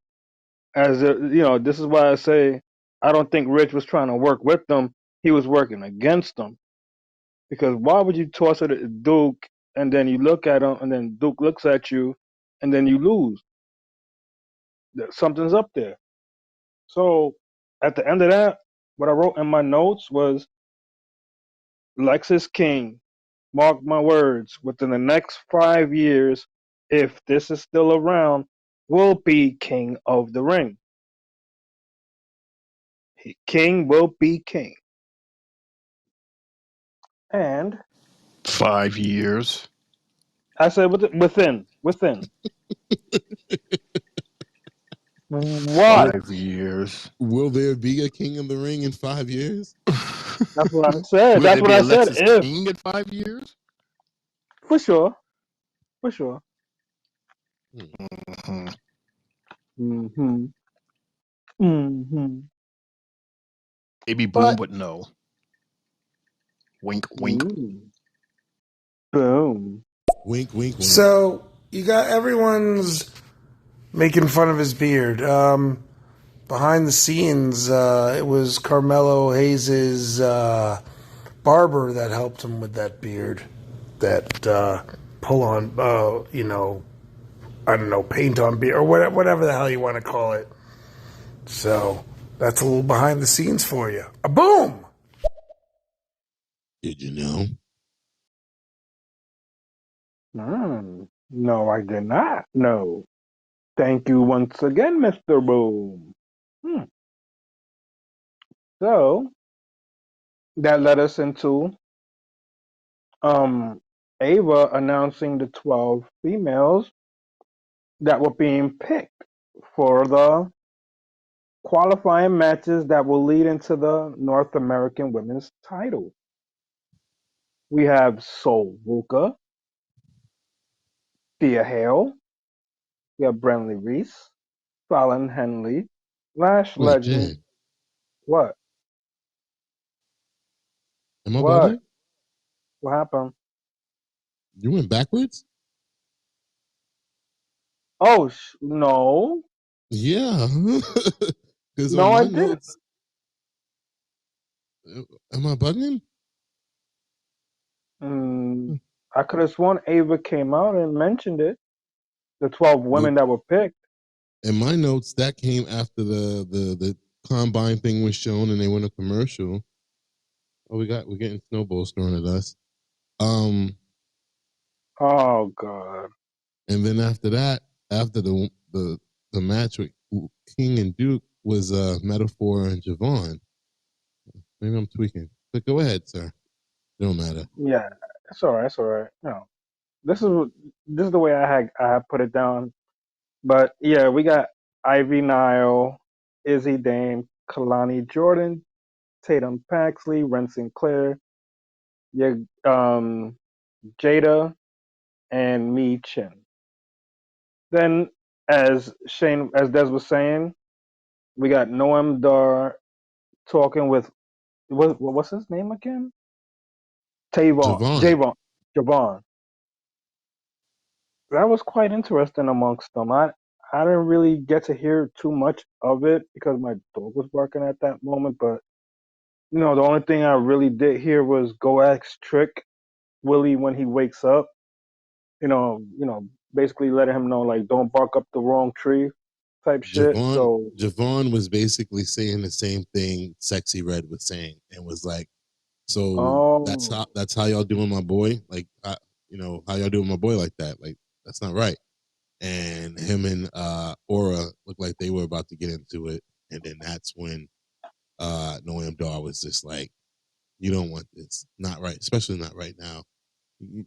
Speaker 1: This is why I say I don't think Ridge was trying to work with them. He was working against them. Because why would you toss it at Duke and then you look at him and then Duke looks at you and then you lose? Something's up there. So at the end of that, what I wrote in my notes was Lexus King, mark my words, within the next 5 years, if this is still around, will be king of the ring. King will be king. And
Speaker 5: 5 years.
Speaker 1: I said within. What?
Speaker 5: 5 years.
Speaker 2: Will there be a king of the ring in 5 years?
Speaker 1: That's what I said.
Speaker 5: Will
Speaker 1: That's
Speaker 5: there
Speaker 1: what
Speaker 5: be
Speaker 1: I
Speaker 5: a
Speaker 1: said.
Speaker 5: Lexus
Speaker 1: If
Speaker 5: King in 5 years?
Speaker 1: For sure. For sure.
Speaker 5: Mhm.
Speaker 1: Mm-hmm. Mm-hmm.
Speaker 5: Baby Boom
Speaker 1: But
Speaker 5: would know. Wink, wink.
Speaker 1: boom.
Speaker 2: Wink, wink, wink.
Speaker 4: So you got everyone's making fun of his beard. Behind the scenes, it was Carmelo Hayes' barber that helped him with that beard. That pull on, I don't know, paint on beard or whatever the hell you want to call it. So that's a little behind the scenes for you. A boom!
Speaker 2: Did you know?
Speaker 1: No, I did not. No. Thank you once again, Mr. Boom. Hmm. So that led us into Ava announcing the 12 females that were being picked for the qualifying matches that will lead into the North American Women's title. We have Sol Ruka, Thea Hale, we have Brenly Reese, Fallon Henley, Lash
Speaker 2: Wait,
Speaker 1: Legend.
Speaker 2: Jay,
Speaker 1: What?
Speaker 2: am I
Speaker 1: What?
Speaker 2: bugging?
Speaker 1: What happened?
Speaker 2: You went backwards?
Speaker 1: Oh, no.
Speaker 2: Yeah. Because on
Speaker 1: No, I
Speaker 2: my
Speaker 1: didn't.
Speaker 2: notes, am I bugging?
Speaker 1: I could have sworn Ava came out and mentioned it. The 12
Speaker 2: Nope.
Speaker 1: women that were picked.
Speaker 2: In my notes, that came after the combine thing was shown and they went a commercial. Oh, we're getting snowballs thrown at us.
Speaker 1: Oh, God.
Speaker 2: And then after that, after the match with King and Duke was Metaphor and Javon. Maybe I'm tweaking. But go ahead, sir. It don't matter.
Speaker 1: Yeah, it's all right. It's all right. No, this is the way I had put it down. But yeah, we got Ivy Nile, Izzy Dame, Kalani Jordan, Tatum Paxley, Ren Sinclair, yeah, Jada, and Me Chin. Then, as Des was saying, we got Noam Dar talking with what's his name again?
Speaker 2: Javon.
Speaker 1: Javon. That was quite interesting amongst them. I didn't really get to hear too much of it because my dog was barking at that moment. But the only thing I really did hear was Go Ask Trick Willie when he wakes up. Basically letting him know like don't bark up the wrong tree type shit. So
Speaker 2: Javon was basically saying the same thing Sexy Red was saying and was like, so
Speaker 1: oh
Speaker 2: that's how y'all doing my boy? Like how y'all doing my boy like that? Like that's not right. And him and Aura looked like they were about to get into it. And then that's when Noam Dar was just like, you don't want this. Not right, especially not right now.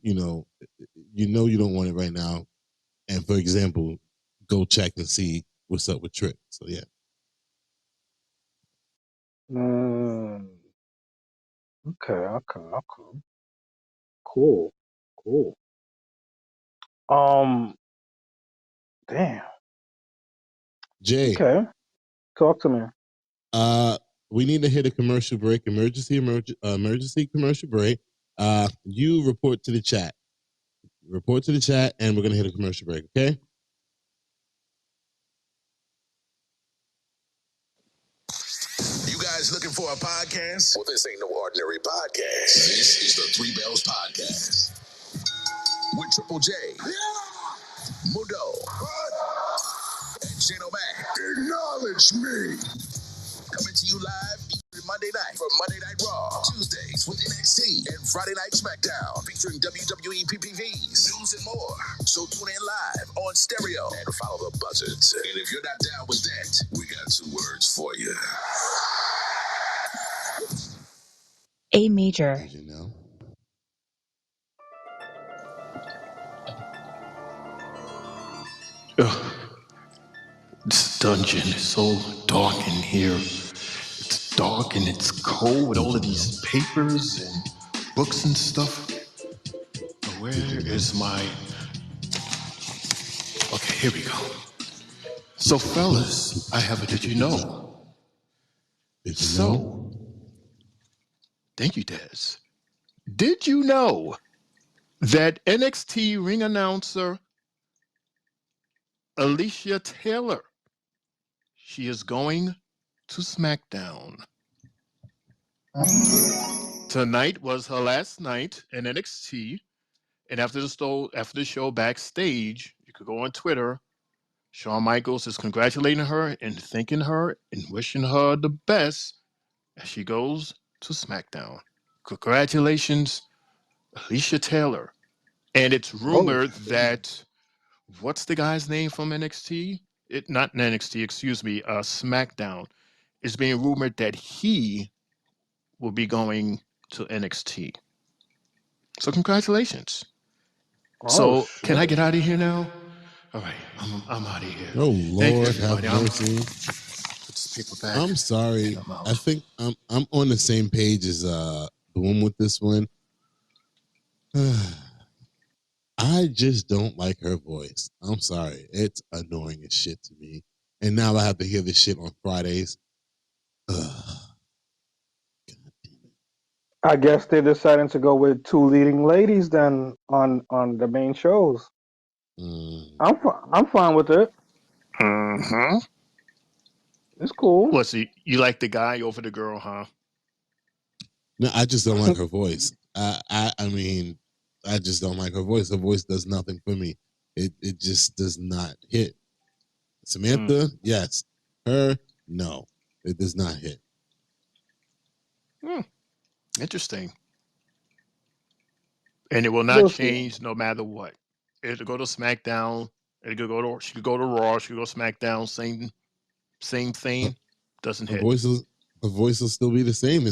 Speaker 2: You don't want it right now. And for example, go check and see what's up with Trick. So yeah.
Speaker 1: mm, okay. Cool. Um damn.
Speaker 2: Jay,
Speaker 1: Okay. Talk to me.
Speaker 2: uh, we need to hit a commercial break, emergency commercial break. You report to the chat. Report to the chat, and we're gonna hit a commercial break. Okay.
Speaker 3: You guys looking for a podcast? Well, this ain't no ordinary podcast. This is the Three Bells Podcast with Triple J, Mundo, and Shane O'Mac. Acknowledge me. Coming to you live every Monday night for Monday Night Raw, Tuesdays with NXT, and Friday Night SmackDown featuring WWE PPVs, news, and more. So tune in live on stereo and follow the buzzards. And if you're not down with that, we got 2 words for you.
Speaker 11: A major.
Speaker 2: Did you know?
Speaker 5: This dungeon is so dark in here. It's dark and it's cold with all of these papers and books and stuff. Where is my... Okay, here we go. So, fellas, I have a did you know? So, thank you, Des. Did you know that NXT ring announcer Alicia Taylor, she is going to SmackDown? Tonight was her last night in NXT, and after the show backstage, you could go on Twitter. Shawn Michaels is congratulating her and thanking her and wishing her the best as she goes to SmackDown. Congratulations, Alicia Taylor. And it's
Speaker 1: Oh
Speaker 5: rumored
Speaker 1: shit.
Speaker 5: that what's the guy's name from NXT? Not NXT, excuse me, SmackDown. It's being rumored that he will be going to NXT. So congratulations.
Speaker 1: Oh
Speaker 5: So can I
Speaker 1: shit.
Speaker 5: get out of here now? All right, I'm out of here.
Speaker 2: Oh
Speaker 5: Thank you,
Speaker 2: Lord, have
Speaker 5: everybody. I'm put
Speaker 2: mercy.
Speaker 5: this paper back,
Speaker 2: I'm
Speaker 5: and
Speaker 2: sorry.
Speaker 5: I'm
Speaker 2: I
Speaker 5: out.
Speaker 2: think I'm on the same page as Boom with this one. I just don't like her voice. I'm sorry. It's annoying as shit to me. And now I have to hear this shit on Fridays. Ugh.
Speaker 1: I guess they're deciding to go with two leading ladies then on the main shows.
Speaker 2: Mm.
Speaker 1: I'm fine with it.
Speaker 5: Mm-hmm.
Speaker 1: It's cool.
Speaker 5: What? So you like the guy over the girl, huh?
Speaker 2: No, I just don't like her voice. I mean, I just don't like her voice. Her voice does nothing for me. It just does not hit. Samantha, yes. Her, no. It does not hit.
Speaker 5: Interesting. And it will not
Speaker 1: We'll see.
Speaker 5: change no matter what. It'll go to SmackDown. It could go to she could go to Raw. She could go SmackDown. Same
Speaker 2: Her,
Speaker 5: thing. Doesn't
Speaker 2: her
Speaker 5: hit.
Speaker 2: voice is her voice will still be the same.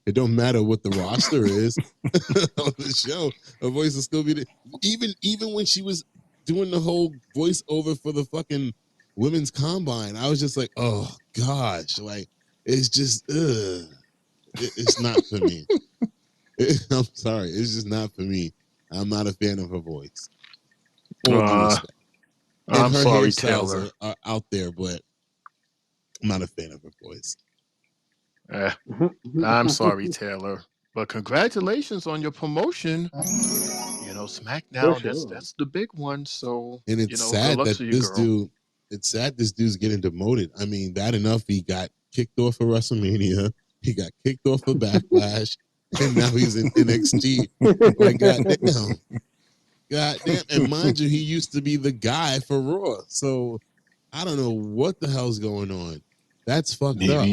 Speaker 2: It don't matter what the roster is on the show. Her voice will still be even when she was doing the whole voiceover for the fucking women's combine. I was just like, oh gosh, like it's just it's not for me. I'm sorry, it's just not for me. I'm not a fan of her voice. All due respect. And
Speaker 5: I'm
Speaker 2: her
Speaker 5: sorry,
Speaker 2: hairstyles
Speaker 5: Taylor.
Speaker 2: are out there, but I'm not a fan of her voice.
Speaker 5: I'm sorry, Taylor. But congratulations on your promotion.
Speaker 1: For
Speaker 5: SmackDown, that's
Speaker 1: sure.
Speaker 5: that's the big one. So,
Speaker 2: And it's
Speaker 5: good
Speaker 2: sad
Speaker 5: luck
Speaker 2: that
Speaker 5: to you,
Speaker 2: this
Speaker 5: girl.
Speaker 2: dude. It's sad this dude's getting demoted. I mean, bad enough he got kicked off of WrestleMania. He got kicked off of Backlash, and now he's in NXT. Like, goddamn, goddamn. And mind you, he used to be the guy for Raw. So I don't know what the hell's going on. That's fucked up.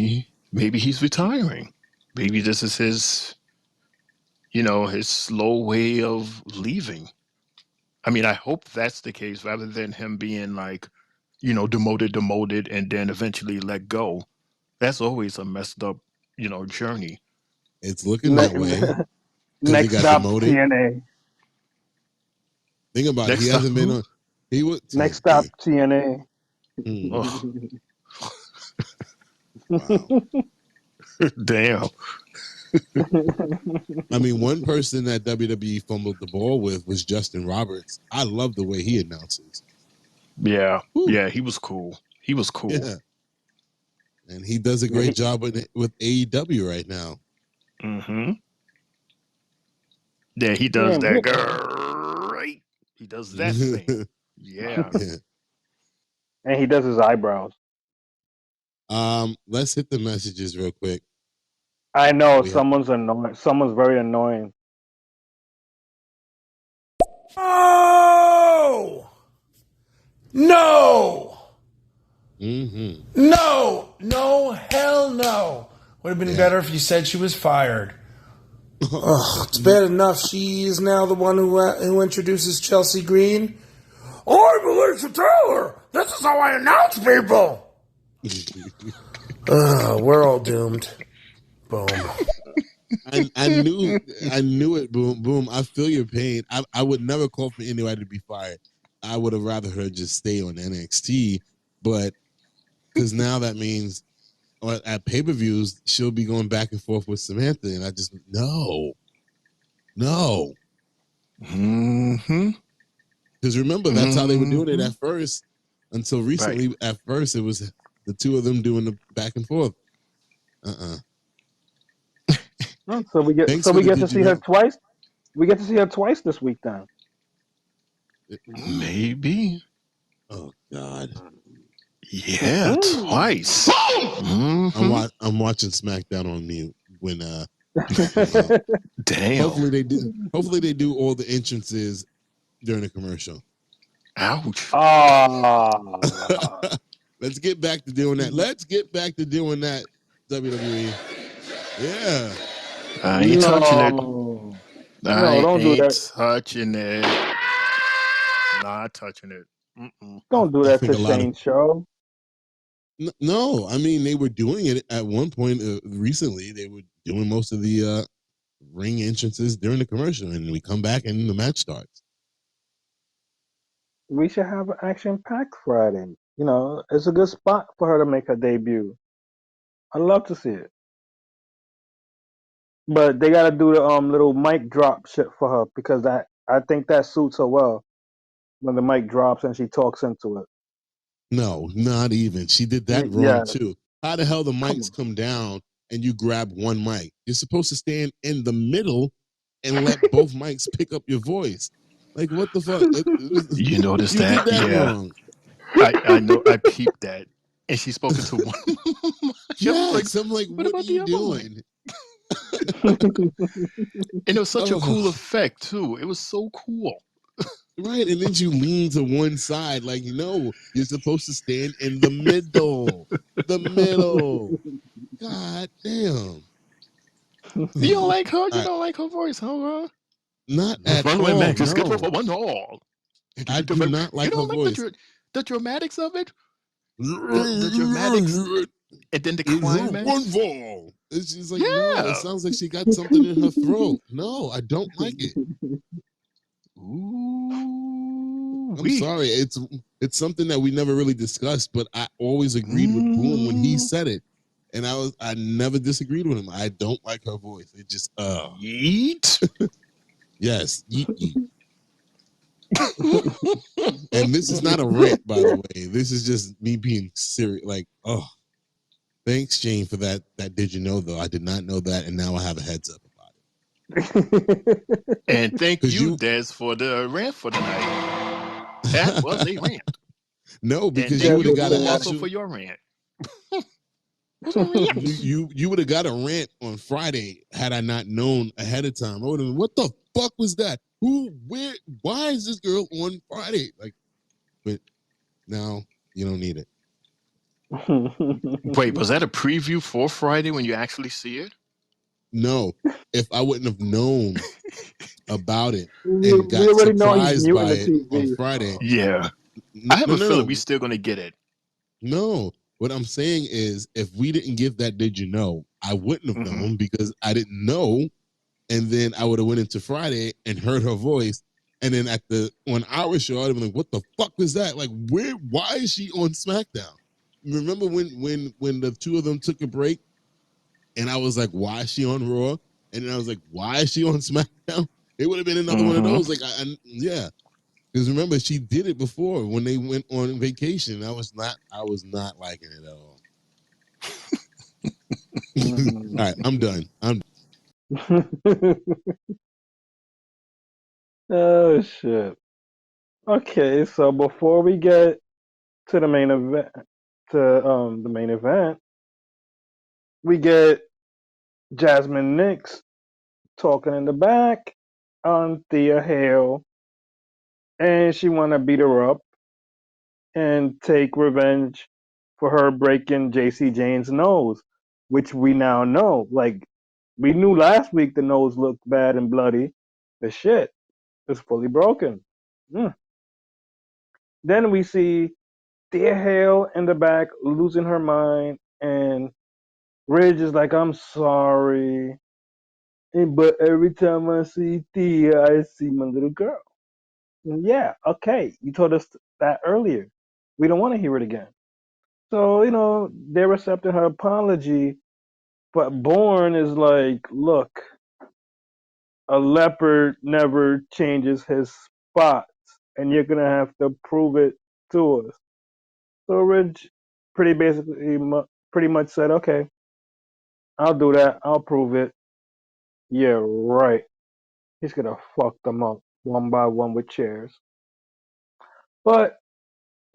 Speaker 5: Maybe he's retiring. Maybe this is his slow way of leaving. I mean, I hope that's the case rather than him being like, demoted, and then eventually let go. That's always a messed up, journey.
Speaker 2: It's looking that
Speaker 1: Ne-
Speaker 2: way because he
Speaker 1: Next
Speaker 2: got
Speaker 1: stop
Speaker 2: demoted.
Speaker 1: TNA.
Speaker 2: Think about it. He
Speaker 5: Next up,
Speaker 2: hasn't been
Speaker 5: who?
Speaker 2: on. He was
Speaker 1: Next stop
Speaker 2: TNA.
Speaker 1: TNA.
Speaker 5: Oh,
Speaker 2: Wow.
Speaker 5: damn.
Speaker 2: I mean, one person that WWE fumbled the ball with was Justin Roberts. I love the way he announces.
Speaker 5: Yeah.
Speaker 2: Whew.
Speaker 5: Yeah, he was cool. He was cool.
Speaker 2: Yeah. And he does a great job with AEW right now.
Speaker 5: Mm-hmm. Yeah, he does
Speaker 1: Yeah,
Speaker 5: that great. He does that thing. Yeah.
Speaker 2: Yeah.
Speaker 1: and he does his eyebrows.
Speaker 2: Let's hit the messages real quick.
Speaker 1: I know
Speaker 2: We have
Speaker 1: someone's annoying. Someone's very annoying.
Speaker 4: Oh! No! No! No, hell no. Would have been better if you said she was fired. Ugh, it's bad enough she is now the one who introduces Chelsea Green. I'm Alicia Taylor. This is how I announce people. We're all doomed. Boom.
Speaker 2: I knew it. Boom. I feel your pain. I would never call for anybody to be fired. I would have rather her just stay on NXT, but because now that means at pay-per-views she'll be going back and forth with Samantha, and I just no.
Speaker 5: Mm-hmm.
Speaker 2: Because remember, that's how they were doing it at first. Until recently,
Speaker 5: Right.
Speaker 2: at first, it was the two of them doing the back and forth.
Speaker 1: Oh, so we get
Speaker 2: Thanks
Speaker 1: so
Speaker 2: for
Speaker 1: we
Speaker 2: the
Speaker 1: get to
Speaker 2: did you
Speaker 1: see her
Speaker 2: know?
Speaker 1: twice. We get to see her twice this week then.
Speaker 5: Maybe.
Speaker 2: Oh God,
Speaker 5: Yeah, twice. Mm-hmm.
Speaker 2: I'm watching SmackDown on mute when
Speaker 5: Damn.
Speaker 2: Hopefully they do all the entrances during the commercial.
Speaker 5: Ouch.
Speaker 2: Let's get back to doing that. Let's get back to doing that, WWE. Yeah.
Speaker 5: I ain't touching it.
Speaker 1: No,
Speaker 5: I
Speaker 1: don't do
Speaker 5: ain't
Speaker 1: that.
Speaker 5: touching it. Not touching it. Mm-mm.
Speaker 1: Don't do
Speaker 2: I
Speaker 1: that
Speaker 2: think
Speaker 1: to
Speaker 2: a lot of
Speaker 1: Shane's show.
Speaker 2: no. I mean, they were doing it at one point recently. They were doing most of the ring entrances during the commercial, and we come back and the match starts.
Speaker 1: We should have an action-packed Friday. It's a good spot for her to make her debut. I'd love to see it, but they got to do the little mic drop shit for her because I think that suits her well when the mic drops and she talks into it.
Speaker 2: No, not even. She did that
Speaker 1: Yeah,
Speaker 2: wrong too. How the hell the
Speaker 1: come
Speaker 2: mics
Speaker 1: on.
Speaker 2: come down and you grab one mic? You're supposed to stand in the middle and let both mics pick up your voice. Like what the fuck?
Speaker 5: You noticed
Speaker 2: You did
Speaker 5: that?
Speaker 2: that
Speaker 5: Yeah.
Speaker 2: wrong.
Speaker 5: I know. I peeped that. And she spoke into one mic. I was like,
Speaker 2: Yes, I'm like,
Speaker 5: what
Speaker 2: what are
Speaker 5: about the
Speaker 2: you
Speaker 5: other mic?
Speaker 2: doing?
Speaker 5: And it was such a cool
Speaker 2: Oh,
Speaker 5: effect, too. It was so cool.
Speaker 2: right. And then you lean to one side, like, no, you're supposed to stand in the middle. The middle. God damn.
Speaker 5: You don't like her?
Speaker 2: All
Speaker 5: You
Speaker 2: right.
Speaker 5: don't like her voice, huh?
Speaker 2: Not
Speaker 5: The
Speaker 2: at
Speaker 5: following
Speaker 2: all.
Speaker 5: match is scheduled
Speaker 2: No.
Speaker 5: for one all.
Speaker 2: I
Speaker 5: You
Speaker 2: do not like her
Speaker 5: don't like
Speaker 2: voice.
Speaker 5: the dramatics of it? The dramatics and then the
Speaker 2: One
Speaker 5: climax?
Speaker 2: fall. It's just like, no, it
Speaker 5: Yeah.
Speaker 2: sounds like she got something in her throat. No, I don't like it.
Speaker 5: Ooh,
Speaker 2: I'm sorry. It's something that we never really discussed, but I always agreed with Boom when he said it. And I never disagreed with him. I don't like her voice. It just
Speaker 5: Yeet.
Speaker 2: yes, yeet yeet. And this is not a rant, by the way. This is just me being serious. Like, oh, thanks, Shane, for that. That did you know though? I did not know that, and now I have a heads up about it.
Speaker 5: And thank
Speaker 2: Because
Speaker 5: you, Des, for the rant for tonight. That was a rant.
Speaker 2: no,
Speaker 5: And
Speaker 2: because you
Speaker 5: thank
Speaker 1: Yes,
Speaker 2: would
Speaker 5: you,
Speaker 2: have
Speaker 1: it
Speaker 2: got an
Speaker 5: Boom,
Speaker 1: did.
Speaker 5: also for
Speaker 2: actual.
Speaker 5: your rant. What's a rant?
Speaker 2: You would have got a rant on Friday had I not known ahead of time. I would have been, what the fuck was that? Who, where, why is this girl on Friday? Like, but now you don't need it.
Speaker 5: Wait, was that a preview for Friday when you actually see it?
Speaker 2: No, if I wouldn't have known about it and
Speaker 1: we
Speaker 2: got
Speaker 1: already know he's
Speaker 2: surprised
Speaker 1: muting
Speaker 2: by
Speaker 1: the
Speaker 2: it on
Speaker 1: TV.
Speaker 2: Friday,
Speaker 1: So.
Speaker 5: Yeah. I have
Speaker 2: no,
Speaker 5: a
Speaker 2: no,
Speaker 5: feeling
Speaker 2: no,
Speaker 5: we're still going to get it.
Speaker 2: no. What I'm saying is, if we didn't give that, did you know? I wouldn't have
Speaker 5: Mm-hmm.
Speaker 2: known because I didn't know, and then I would have went into Friday and heard her voice, and then at the on our show, I'd have been like, "What the fuck was that? Like, where? Why is she on SmackDown?" Remember when the two of them took a break, and I was like, "Why is she on Raw?" And then I was like, "Why is she on SmackDown?" It would have been another one of
Speaker 5: Mm-hmm.
Speaker 2: those. Like, yeah, because remember she did it before when they went on vacation. I was not liking it at all. All right, I'm done.
Speaker 1: Oh shit. Okay, so before we get to the main event, we get Jasmine Nix talking in the back on Thea Hale, and she want to beat her up and take revenge for her breaking JC Jane's nose, which we now know. Like we knew last week the nose looked bad and bloody. The shit is fully broken. Mm. Then we see Thea Hale in the back losing her mind, and Ridge is like, "I'm sorry, but every time I see Thea, I see my little girl." Yeah, okay, you told us that earlier. We don't want to hear it again. So, they're accepting her apology, but Bourne is like, "Look, a leopard never changes his spots, and you're gonna have to prove it to us. So Ridge pretty much said, okay, I'll do that. I'll prove it. Yeah, right. He's gonna fuck them up one by one with chairs. But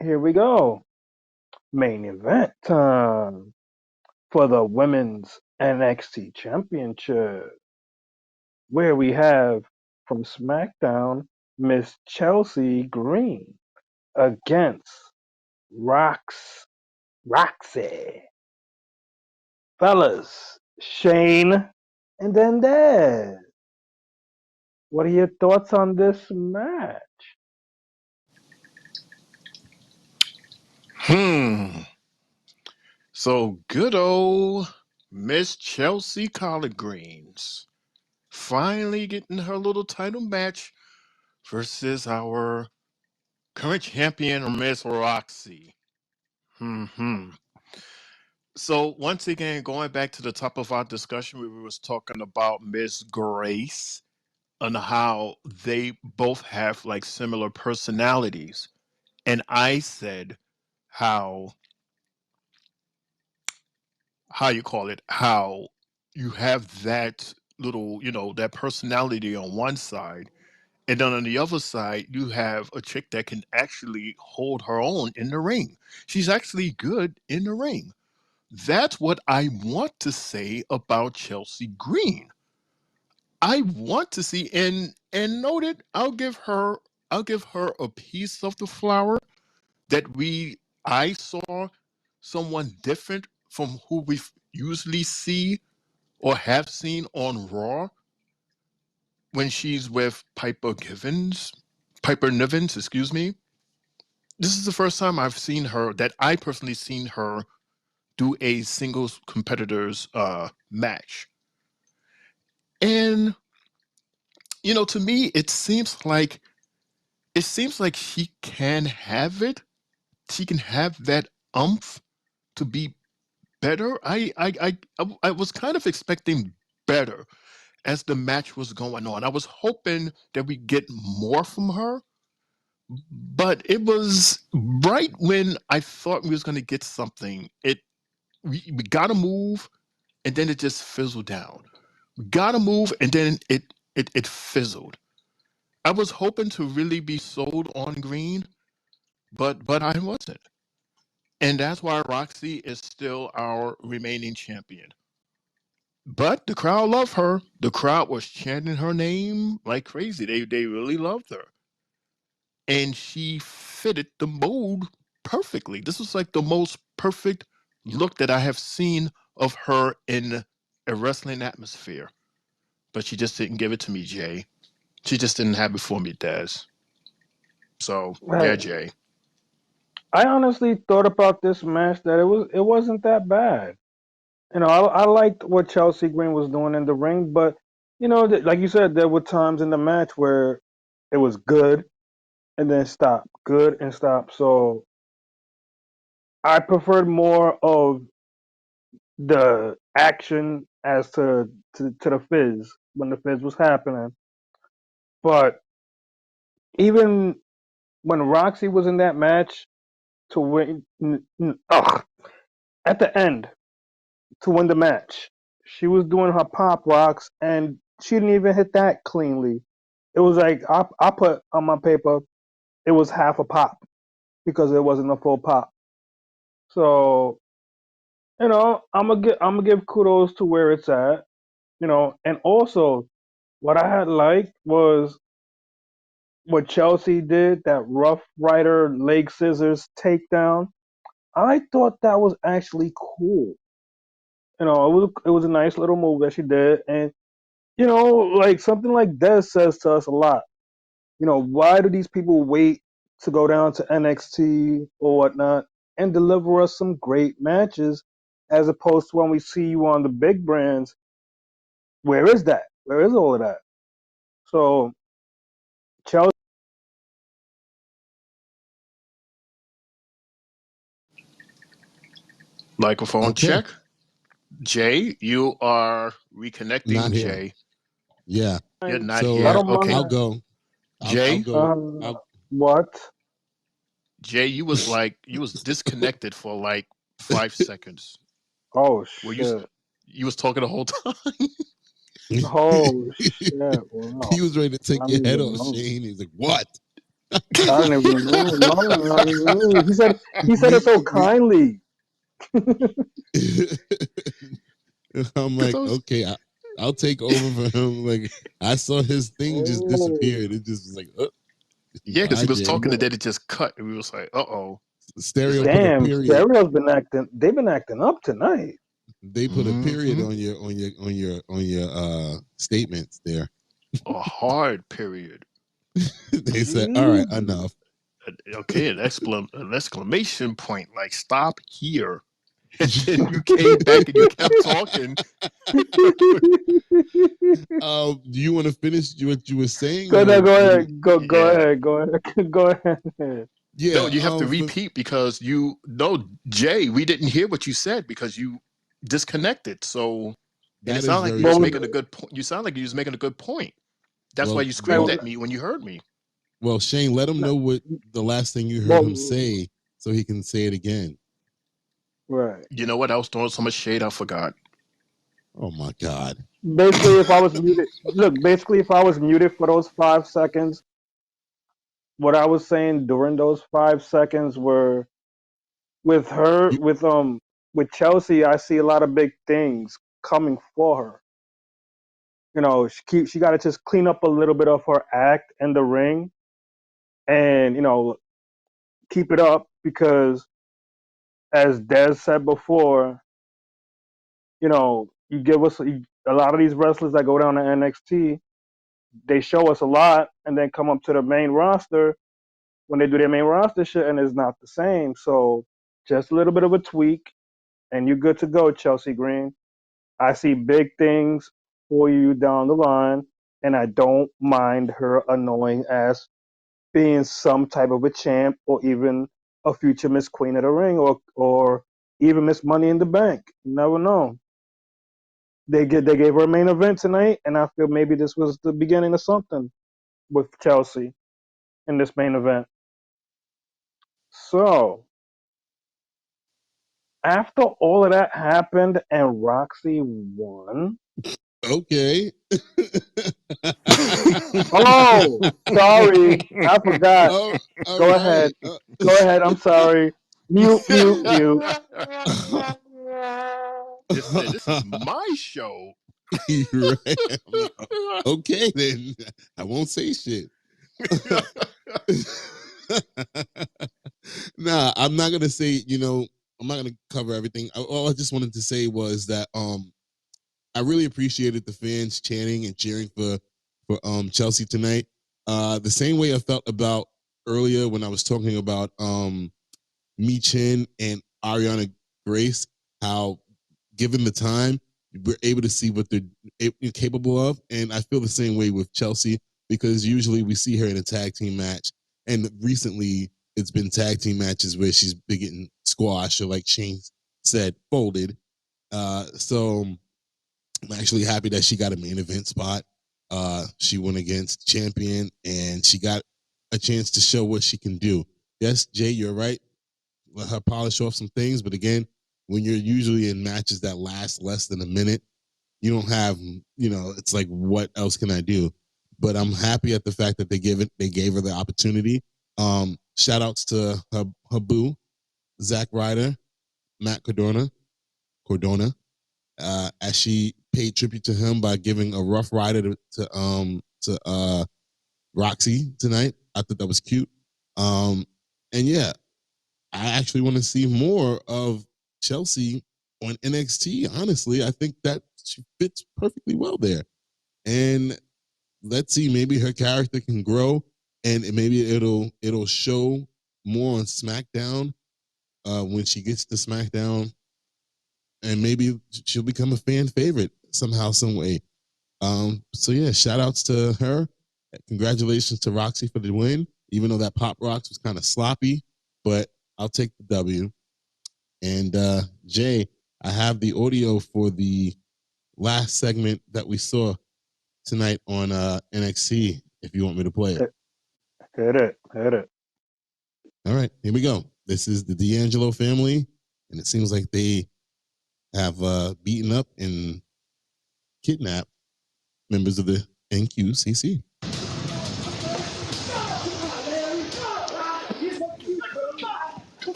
Speaker 1: here we go. Main event time for the women's NXT Championship, where we have from SmackDown Miss Chelsea Green against Roxy. Fellas, Shane and then Dad. What are your thoughts on this match?
Speaker 5: So good old Miss Chelsea Collard Greens finally getting her little title match versus our current champion, Miss Roxy. Hmm. So once again, going back to the top of our discussion, we was talking about Miss Grace and how they both have like similar personalities, and I said how you call it, how you have that little, that personality on one side, and then on the other side you have a chick that can actually hold her own in the ring. She's actually good in the ring. That's what I want to say about Chelsea Green. I want to see, and noted, I'll give her a piece of the flower that I saw someone different from who we usually see or have seen on Raw when she's with Piper Nivens, excuse me. This is the first time I've seen her, that I personally seen her do a singles competitors match. And to me it seems like she can have it. She can have that umph to be better. I was kind of expecting better as the match was going on. I was hoping that we get more from her, but it was right when I thought we was going to get something. We got to move, and then it just fizzled down. We got to move, and then it fizzled. I was hoping to really be sold on Green, but I wasn't. And that's why Roxy is still our remaining champion. But the crowd loved her. The crowd was chanting her name like crazy. They really loved her. And she fitted the mold perfectly. This was like the most perfect look that I have seen of her in a wrestling atmosphere. But she just didn't give it to me, Jay. She just didn't have it for me, Daz. So yeah,
Speaker 1: Right.
Speaker 5: Jay.
Speaker 1: I honestly thought about this match that it wasn't that bad. I liked what Chelsea Green was doing in the ring, but like you said, there were times in the match where it was good and then stop, good and stop. So I preferred more of the action as to the fizz when the fizz was happening. But even when Roxy was in that match to win, at the end to win the match, she was doing her pop rocks and she didn't even hit that cleanly. It was like I put on my paper it was half a pop because it wasn't a full pop. So I'm gonna give kudos to where it's at. And also what I had liked was what Chelsea did, that Rough Rider leg scissors takedown. I thought that was actually cool. It was a nice little move that she did, and like something like this says to us a lot. Why do these people wait to go down to NXT or whatnot and deliver us some great matches, as opposed to when we see you on the big brands? Where is that? Where is all of that? So Chelsea.
Speaker 5: Microphone
Speaker 2: Okay.
Speaker 5: check. Jay, you are
Speaker 2: Not
Speaker 5: reconnecting,
Speaker 2: here.
Speaker 5: Jay.
Speaker 2: Yeah.
Speaker 5: You're not
Speaker 2: So
Speaker 1: I
Speaker 5: here.
Speaker 1: don't
Speaker 5: Okay.
Speaker 2: I'll
Speaker 1: mind.
Speaker 2: go. I'll
Speaker 5: Jay,
Speaker 2: go.
Speaker 1: What?
Speaker 5: Jay, you was disconnected for like 5 seconds.
Speaker 1: Oh
Speaker 5: Were you
Speaker 1: shit.
Speaker 5: you was talking the whole time?
Speaker 1: Oh shit.
Speaker 2: He
Speaker 1: Wow.
Speaker 2: was ready to
Speaker 1: I
Speaker 2: take your
Speaker 1: didn't
Speaker 2: head
Speaker 1: even
Speaker 2: off,
Speaker 1: know.
Speaker 2: Shane. He's like, "What?"
Speaker 1: I didn't even know. No. He said it so
Speaker 2: we
Speaker 1: kindly.
Speaker 2: I'm
Speaker 5: Because
Speaker 2: like,
Speaker 5: I was
Speaker 2: okay, I'll take over for him. Like I saw his thing just
Speaker 1: Oh.
Speaker 2: disappeared. It just was like,
Speaker 5: yeah, because he
Speaker 2: bye,
Speaker 5: was
Speaker 2: Jay.
Speaker 5: talking and then it just cut, and we was like, "Uh-oh, this
Speaker 2: Stereo
Speaker 5: ain't
Speaker 2: put a
Speaker 5: good."
Speaker 1: Damn,
Speaker 2: period.
Speaker 1: Stereo's been acting. They've been acting up tonight.
Speaker 2: They put a period
Speaker 5: Hmm.
Speaker 2: on your statements there.
Speaker 5: A hard period.
Speaker 2: They said, "All right,
Speaker 1: Jesus.
Speaker 2: enough."
Speaker 5: Okay, an exclamation point, like stop here. And then you came back and you kept talking.
Speaker 2: Do you want to finish what you were saying,
Speaker 1: Go no,
Speaker 2: or
Speaker 1: go
Speaker 2: what do you?
Speaker 1: ahead. Go
Speaker 5: Yeah.
Speaker 1: ahead. Go ahead. Go ahead.
Speaker 5: No,
Speaker 2: Yeah.
Speaker 5: you have to repeat because Jay, we didn't hear what you said because you disconnected. So, and it
Speaker 2: That is
Speaker 5: sounded like you
Speaker 2: very
Speaker 5: was
Speaker 1: Well,
Speaker 5: making
Speaker 2: true.
Speaker 5: a good point. You sound like you was making a good point. That's why
Speaker 2: Well,
Speaker 5: you screamed
Speaker 2: well,
Speaker 5: at me when you heard me.
Speaker 2: well, Shane, let him know what the last thing you heard him
Speaker 1: well,
Speaker 2: say, so he can say it again.
Speaker 1: right.
Speaker 5: You know what? I was throwing so much shade, I forgot.
Speaker 2: Oh my God.
Speaker 1: Basically, if I was muted, look. Basically, if I was muted for those 5 seconds, what I was saying during those 5 seconds were with her,
Speaker 2: You,
Speaker 1: with Chelsea. I see a lot of big things coming for her. She got to just clean up a little bit of her act in the ring, and keep it up because, as Des said before, you give us a lot of these wrestlers that go down to NXT. They show us a lot, and then come up to the main roster when they do their main roster shit, and it's not the same. So just a little bit of a tweak, and you're good to go, Chelsea Green. I see big things for you down the line, and I don't mind her annoying ass being some type of a champ or even a future Miss Queen of the Ring or even Miss Money in the Bank. You never know. They gave her a main event tonight, and I feel maybe this was the beginning of something with Chelsea in this main event. So after all of that happened and Roxy won.
Speaker 2: okay.
Speaker 1: Oh, sorry, I forgot.
Speaker 2: Oh, all
Speaker 1: Go
Speaker 2: right.
Speaker 1: ahead. Go ahead. I'm sorry. Mute, mute, mute.
Speaker 5: This is my show.
Speaker 2: You're right. Okay, then I won't say shit. Nah, I'm not gonna say. I'm not gonna cover everything. All I just wanted to say was that I really appreciated the fans chanting and cheering for Chelsea tonight. The same way I felt about earlier when I was talking about Mi Chin and Ariana Grace, how given the time, we're able to see what they're capable of. And I feel the same way with Chelsea because usually we see her in a tag team match. And recently it's been tag team matches where she's been getting squashed or, like Shane said, folded. So I'm actually happy that she got a main event spot. She went against champion and she got a chance to show what she can do. Yes, Jay, you're right. Let her polish off some things. But again, when you're usually in matches that last less than a minute, you don't have, it's like, what else can I do? But I'm happy at the fact that they gave her the opportunity. Shout outs to her boo, Zack Ryder, Matt Cordona, as she paid tribute to him by giving a Rough Rider to Roxy tonight. I thought that was cute. And yeah, I actually want to see more of Chelsea on NXT. Honestly, I think that she fits perfectly well there. And let's see, maybe her character can grow, and maybe it'll show more on SmackDown when she gets to SmackDown, and maybe she'll become a fan favorite somehow, some way. So yeah, shout outs to her. Congratulations to Roxy for the win, even though that Pop Rocks was kind of sloppy, but I'll take the W. And Jay, I have the audio for the last segment that we saw. tonight on NXT. If you want me to play it.
Speaker 1: Hit it.
Speaker 2: All right, here we go. This is the D'Angelo family, and it seems like they have beaten up and kidnapped members of the NQCC.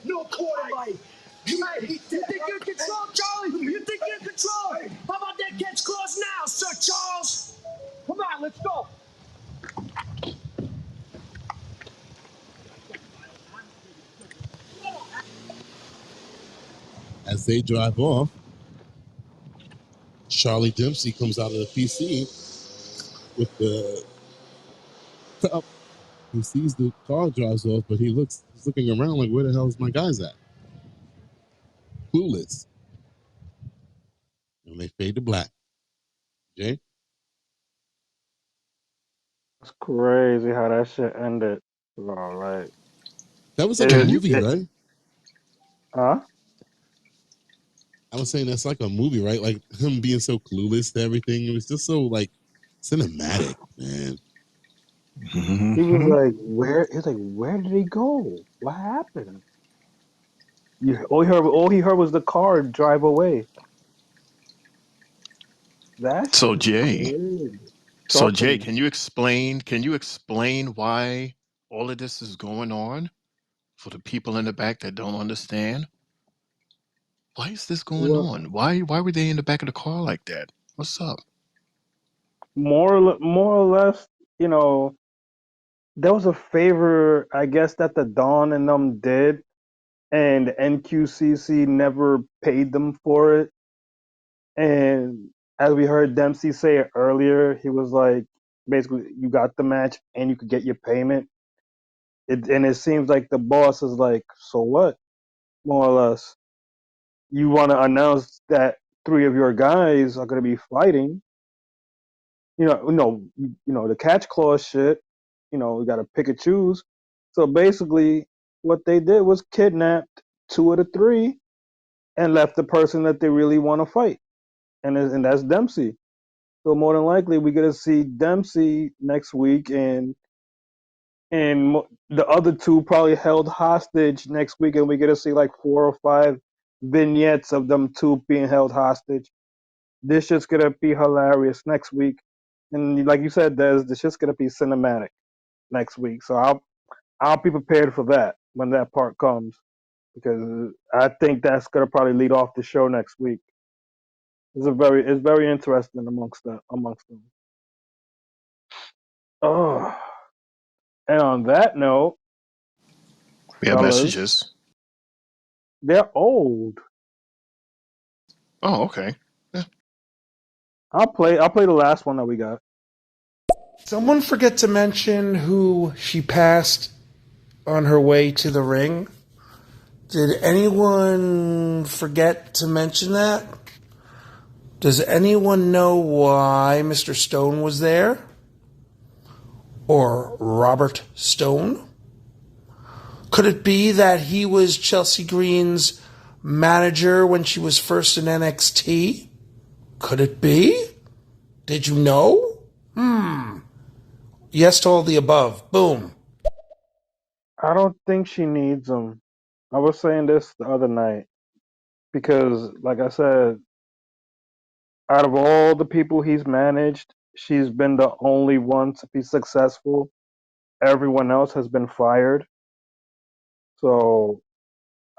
Speaker 3: No quarterback. You think you're in control, Charlie? You think you're in control? How about that catch clause now, Sir Charles? Come on, let's go.
Speaker 2: As they drive off, Charlie Dempsey comes out of the PC with the cup. He sees the car drives off, but he's looking around like, where the hell is my guys at? Clueless. And they fade to black. Jay?
Speaker 1: It's crazy how that shit ended. Bro, like,
Speaker 2: That was like a movie, right?
Speaker 1: Huh?
Speaker 2: I was saying that's like a movie, right? Like him being so clueless to everything. It was just so like cinematic, man.
Speaker 1: He was like, where did he go? What happened? All he heard was the car drive away. That shit
Speaker 5: So
Speaker 1: was
Speaker 5: Jay,
Speaker 1: crazy. Talk to me.
Speaker 5: can you explain? Can you explain why all of this is going on for the people in the back that don't understand? Why is this going
Speaker 1: Well,
Speaker 5: on? Why were they in the back of the car like that? What's up?
Speaker 1: more or less, you know, there was a favor, I guess, that the Dawn and them did, and NQCC never paid them for it. And as we heard Dempsey say it earlier, he was like, basically, you got the match and you could get your payment. And it seems like the boss is like, so what? More or less, you want to announce that three of your guys are going to be fighting. The catch clause shit. We got to pick and choose. So basically, what they did was kidnapped two of the three and left the person that they really want to fight, and that's Dempsey. So more than likely, we're gonna see Dempsey next week, and the other two probably held hostage next week, and we're gonna see like 4 or 5 vignettes of them two being held hostage. This shit's gonna be hilarious next week, and like you said, Des, this shit's gonna be cinematic next week. So I'll be prepared for that when that part comes, because I think that's gonna probably lead off the show next week. It's very interesting amongst them. Oh, and on that note,
Speaker 5: We have
Speaker 1: fellas,
Speaker 5: messages.
Speaker 1: they're old.
Speaker 5: Oh, okay. Yeah.
Speaker 1: I'll play the last one that we got.
Speaker 4: Someone forget to mention who she passed on her way to the ring? Did anyone forget to mention that? Does anyone know why Mr. Stone was there? Or Robert Stone? Could it be that he was Chelsea Green's manager when she was first in NXT? Could it be? Did you know? Yes to all the above. Boom.
Speaker 1: I don't think she needs him. I was saying this the other night because, like I said, out of all the people he's managed, she's been the only one to be successful. Everyone else has been fired. So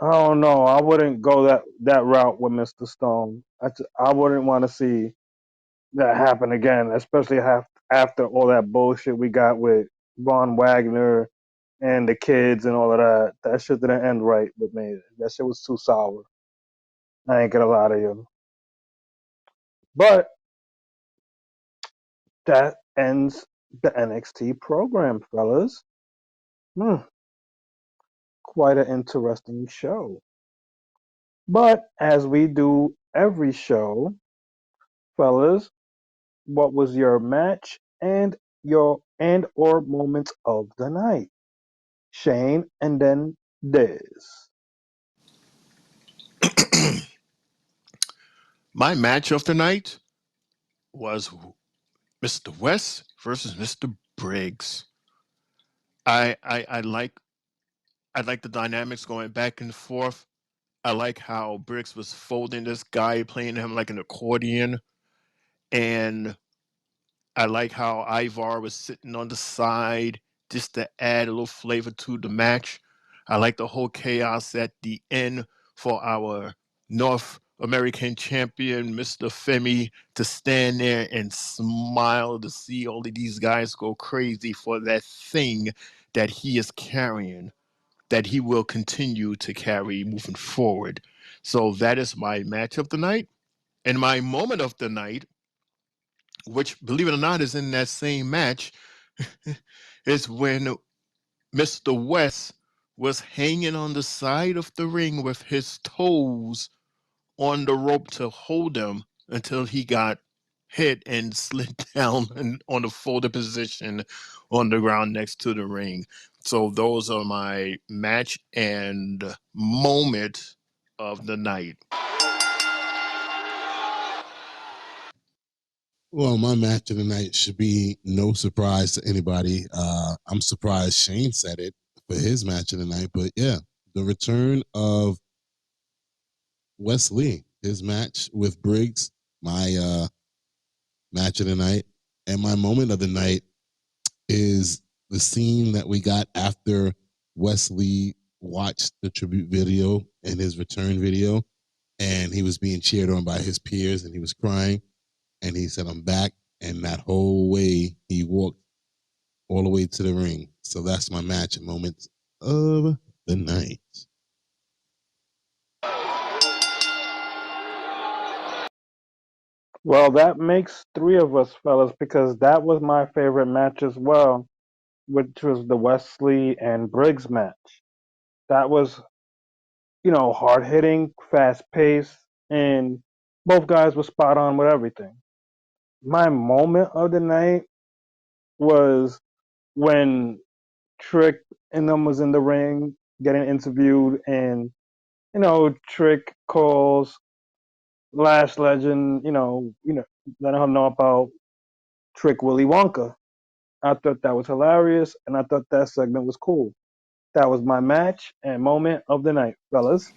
Speaker 1: I don't know. I wouldn't go that route with Mr. Stone. I wouldn't want to see that happen again, especially after all that bullshit we got with Von Wagner and the kids and all of that. That shit didn't end right with me. That shit was too sour. I ain't gonna lie to you. But that ends the NXT program, fellas. Hmm, quite an interesting show. But as we do every show, fellas, what was your match and or moments of the night? Shane and then Diz.
Speaker 5: My match of the night was Mr. West versus Mr. Briggs. I like the dynamics going back and forth. I like how Briggs was folding this guy, playing him like an accordion, and I like how Ivar was sitting on the side just to add a little flavor to the match. I like the whole chaos at the end for our North American champion, Mr. Femi, to stand there and smile to see all of these guys go crazy for that thing that he is carrying, that he will continue to carry moving forward. So that is my match of the night. And my moment of the night, which, believe it or not, is in that same match, is when Mr. West was hanging on the side of the ring with his toes on the rope to hold him until he got hit and slid down on the folded position on the ground next to the ring. So those are my match and moment of the night.
Speaker 2: Well, my match of the night should be no surprise to anybody. I'm surprised Shane said it for his match of the night, but yeah, the return of Wes Lee, his match with Briggs, my match of the night, and my moment of the night is the scene that we got after Wes Lee watched the tribute video and his return video, and he was being cheered on by his peers, and he was crying, and he said, "I'm back," and that whole way he walked all the way to the ring. So that's my match moment of the night.
Speaker 1: Well, that makes three of us, fellas, because that was my favorite match as well, which was the Wesley and Briggs match. That was, hard hitting, fast paced, and both guys were spot on with everything. My moment of the night was when Trick and them was in the ring getting interviewed, and Trick calls Lash Legend, letting him know about Trick Willy Wonka. I thought that was hilarious, and I thought that segment was cool. That was my match and moment of the night, fellas.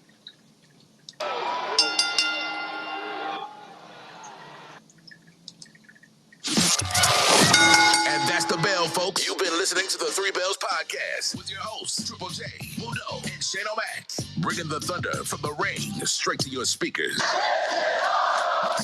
Speaker 3: And that's the bell, folks. You've been listening to the Three Bells Podcast with your hosts, Triple J, Mundo, and Shane O'Mac, bringing the thunder from the ring straight to your speakers.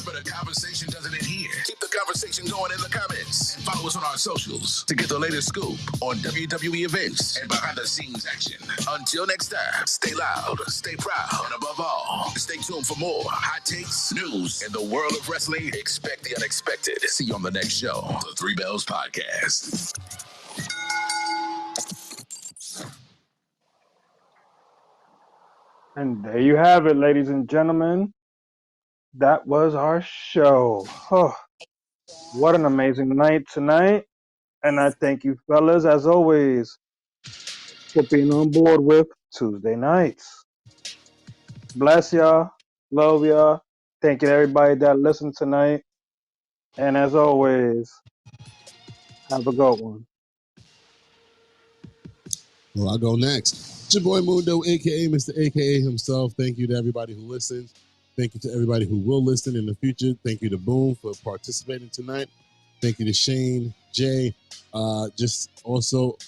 Speaker 3: But a conversation doesn't end here. Keep the conversation going in the comments and follow us on our socials to get the latest scoop on WWE events and behind the scenes action. Until next time, stay loud, stay proud, and above all, stay tuned for more hot takes, news, in the world of wrestling. Expect the unexpected. See you on the next show, the Three Bells Podcast.
Speaker 1: And there you have it, ladies and gentlemen. That was our show. Oh, what an amazing night tonight. And I thank you, fellas, as always, for being on board with Tuesday nights. Bless y'all. Love y'all. Thank you to everybody that listened tonight. And as always, have a good one.
Speaker 2: Well, I'll go next. It's your boy Mundo, aka Mr. AKA himself. Thank you to everybody who listens. Thank you to everybody who will listen in the future. Thank you to Boom for participating tonight. Thank you to Shane, Jay. Just also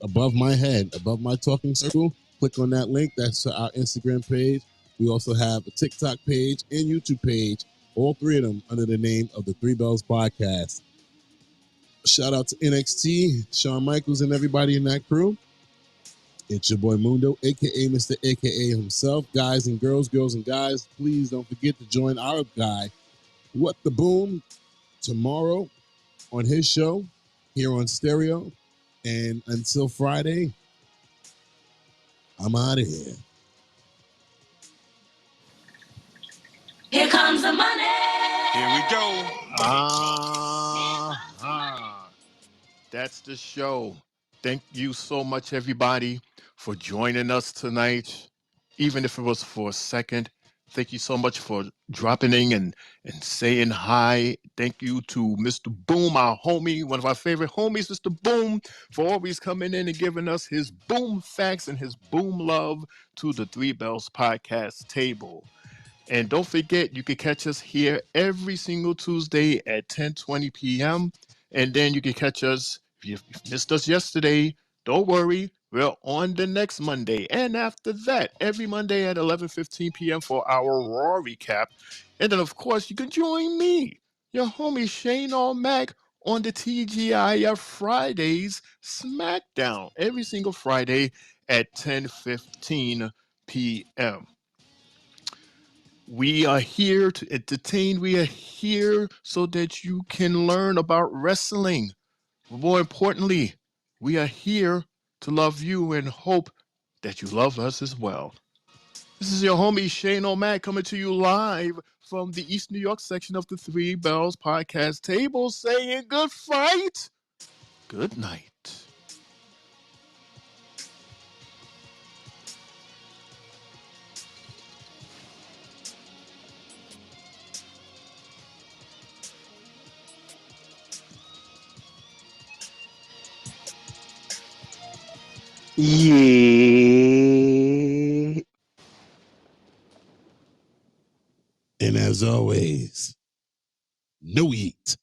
Speaker 2: above my head, above my talking circle, click on that link. That's our Instagram page. We also have a TikTok page and YouTube page, all three of them under the name of the Three Bells Podcast. Shout out to NXT, Shawn Michaels, and everybody in that crew. It's your boy Mundo, aka Mr. AKA himself. Guys and girls and guys, please don't forget to join our guy, What the Boom, tomorrow on his show here on Stereo. And until Friday, I'm out of here.
Speaker 10: Here comes the money.
Speaker 3: Here we go.
Speaker 5: That's the show. Thank you so much, everybody, for joining us tonight. Even if it was for a second, Thank you so much for dropping in and saying hi. Thank you to Mr. Boom, our homie, one of our favorite homies, Mr. Boom, for always coming in and giving us his boom facts and his boom love to the Three Bells podcast table. And don't forget, you can catch us here every single Tuesday at 10:20 p.m. And then you can catch us, if you missed us yesterday, don't worry, we're on the next Monday. And after that, every Monday at 11:15 p.m. for our Raw recap. And then, of course, you can join me, your homie Shane Mac, on the TGIF Fridays SmackDown every single Friday at 10:15 p.m. We are here to entertain. We are here so that you can learn about wrestling. But more importantly, we are here to love you and hope that you love us as well. This is your homie Shane O'Mac coming to you live from the East New York section of the Three Bells podcast table saying good fight, good night.
Speaker 1: Yeah.
Speaker 2: And as always, no eat.